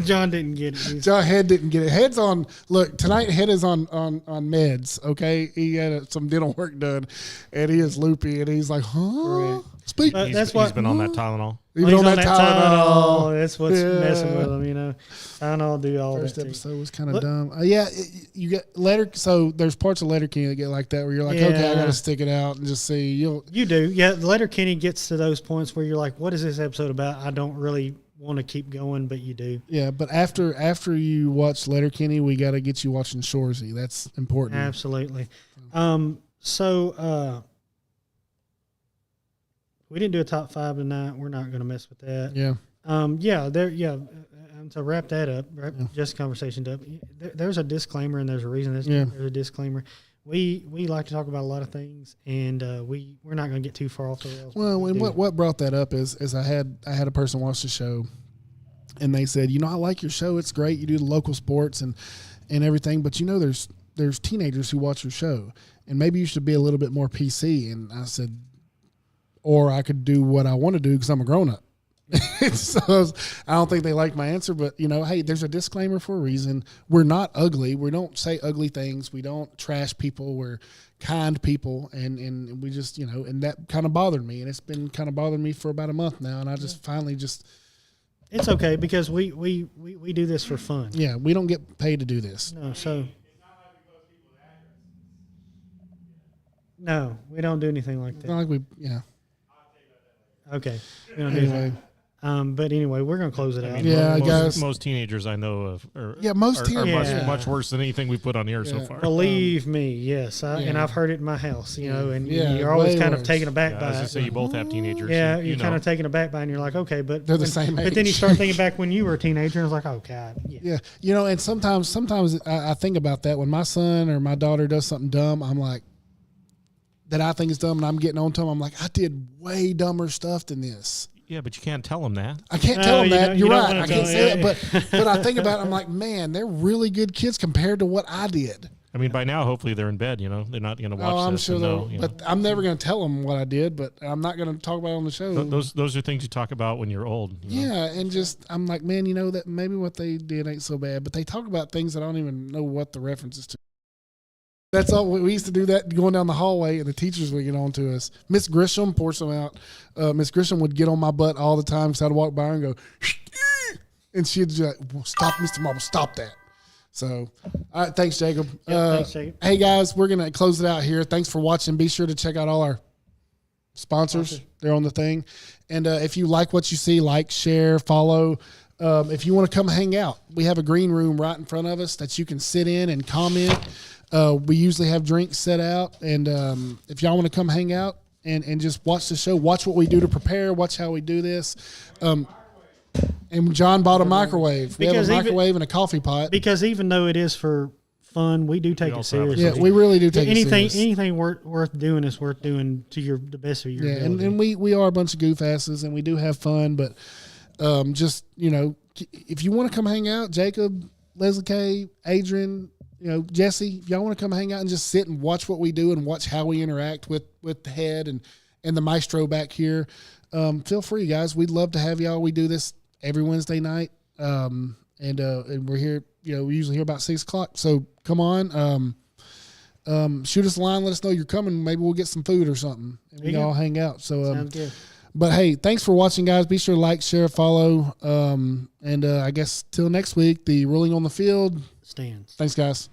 Speaker 3: John didn't get it.
Speaker 2: John Head didn't get it. Head's on. Look, tonight Head is on meds. Okay, he had some dental work done, and he is loopy, and he's like, huh?
Speaker 3: Correct.
Speaker 2: Speak.
Speaker 3: That's
Speaker 4: He's been on that Tylenol.
Speaker 2: Even
Speaker 3: He's
Speaker 2: on that Tylenol.
Speaker 3: That's what's
Speaker 2: Yeah.
Speaker 3: messing with him, you know. Tylenol do all
Speaker 2: First
Speaker 3: that. to you.
Speaker 2: episode was kind of dumb. You get letter. So there's parts of Letterkenny that get like that, where you're like, okay, I
Speaker 3: Yeah.
Speaker 2: got to stick it out and just see.
Speaker 3: You do, yeah. Letterkenny gets to those points where you're like, "What is this episode about?" I don't really want to keep going, but you do.
Speaker 2: Yeah, but after you watch Letterkenny, we got to get you watching Shoresy. That's important.
Speaker 3: Absolutely. So we didn't do a top 5 tonight. We're not going to mess with that.
Speaker 2: Yeah.
Speaker 3: To wrap that up, just conversation up. There's a disclaimer, and there's a reason there's a disclaimer. We like to talk about a lot of things, and we're not going to get too far off the rails.
Speaker 2: Well, and what brought that up is I had a person watch the show, and they said, I like your show. It's great. You do the local sports and everything, but there's teenagers who watch your show, and maybe you should be a little bit more PC. And I said, or I could do what I want to do because I'm a grown up. So I don't think they like my answer, but hey, there's a disclaimer for a reason. We're not ugly. We don't say ugly things. We don't trash people. We're kind people, and we just and that kind of bothered me, and it's been kind of bothering me for about a month now, and I just finally
Speaker 3: it's okay because we do this for fun.
Speaker 2: Yeah, we don't get paid to do this.
Speaker 3: No, we don't do anything like
Speaker 2: It's not
Speaker 3: that.
Speaker 2: like
Speaker 3: Okay, we don't do anything.
Speaker 2: Anyway,
Speaker 3: But anyway, we're gonna close it out.
Speaker 2: Yeah, guys.
Speaker 4: Most teenagers I know of are
Speaker 3: teenagers.
Speaker 4: much worse than anything we put on here so
Speaker 2: Yeah.
Speaker 4: far.
Speaker 3: Believe me, yes, and I've heard it in my house. And
Speaker 2: Yeah,
Speaker 3: you're always
Speaker 2: way
Speaker 3: kind of
Speaker 2: worse.
Speaker 3: taken aback
Speaker 4: Yeah,
Speaker 3: by
Speaker 4: as you
Speaker 3: it.
Speaker 4: say, you both have teenagers.
Speaker 3: Yeah,
Speaker 4: you
Speaker 3: you're kind of taken aback by it, and you're like, okay, but
Speaker 2: They're the same
Speaker 3: But then you
Speaker 2: age.
Speaker 3: start thinking back when you were a teenager, and it's like, oh God, yeah.
Speaker 2: Yeah, and sometimes I think about that when my son or my daughter does something dumb. I'm like, that I think is dumb, and I'm getting on to them. I'm like, I did way dumber stuff than this.
Speaker 4: Yeah, but you can't tell them that.
Speaker 2: I can't
Speaker 3: No,
Speaker 2: tell them
Speaker 3: you
Speaker 2: that.
Speaker 3: don't-
Speaker 2: You're
Speaker 3: you don't
Speaker 2: right.
Speaker 3: wanna
Speaker 2: I can't
Speaker 3: tell-
Speaker 2: say
Speaker 3: yeah,
Speaker 2: it, but I think about it. I'm like, man, they're really good kids compared to what I did.
Speaker 4: I mean, by now, hopefully they're in bed. They're not going to watch
Speaker 2: I'm
Speaker 4: this.
Speaker 2: sure
Speaker 4: and
Speaker 2: they'll.
Speaker 4: know,
Speaker 2: But I'm never going to tell them what I did. But I'm not going to talk about it on the show.
Speaker 4: those are things you talk about when you're old.
Speaker 2: Yeah, and just I'm like, man, that maybe what they did ain't so bad. But they talk about things that I don't even know what the references to. That's all. We used to do that going down the hallway, and the teachers would get on to us. Miss Grisham, pour some out. Miss Grisham would get on my butt all the time because I'd walk by her and go, and she'd just like, well, stop, Mr. Marble, stop that. So, all right, thanks, Jacob.
Speaker 3: Thanks, Jacob.
Speaker 2: Hey, guys, we're going to close it out here. Thanks for watching. Be sure to check out all our sponsors. They're on the thing. And if you like what you see, like, share, follow. If you want to come hang out, we have a green room right in front of us that you can sit in and comment. We usually have drinks set out. And if y'all want to come hang out and just watch the show, watch what we do to prepare, watch how we do this. And John bought a microwave. We have
Speaker 3: Because
Speaker 2: a
Speaker 3: even-
Speaker 2: microwave and a coffee pot.
Speaker 3: Because even though it is for fun, we do take it
Speaker 4: also have a
Speaker 3: seriously.
Speaker 2: Yeah, we really do take it serious.
Speaker 3: Anything worth doing is worth doing to the best of your
Speaker 2: Yeah,
Speaker 3: ability.
Speaker 2: and we are a bunch of goof asses, and we do have fun, but just, if you want to come hang out, Jacob, Leslie K, Adrian, Jesse, if y'all want to come hang out and just sit and watch what we do and watch how we interact with the head and the maestro back here, feel free, guys. We'd love to have y'all. We do this every Wednesday night, and we're here, we usually here about 6 o'clock, so come on. Shoot us a line, let us know you're coming. Maybe we'll get some food or something, and we
Speaker 3: you
Speaker 2: can
Speaker 3: go.
Speaker 2: all hang out. So,
Speaker 3: Sounds good.
Speaker 2: but hey, thanks for watching, guys. Be sure to like, share, follow. And I guess till next week, the ruling on the field.
Speaker 3: Stands.
Speaker 2: Thanks, guys.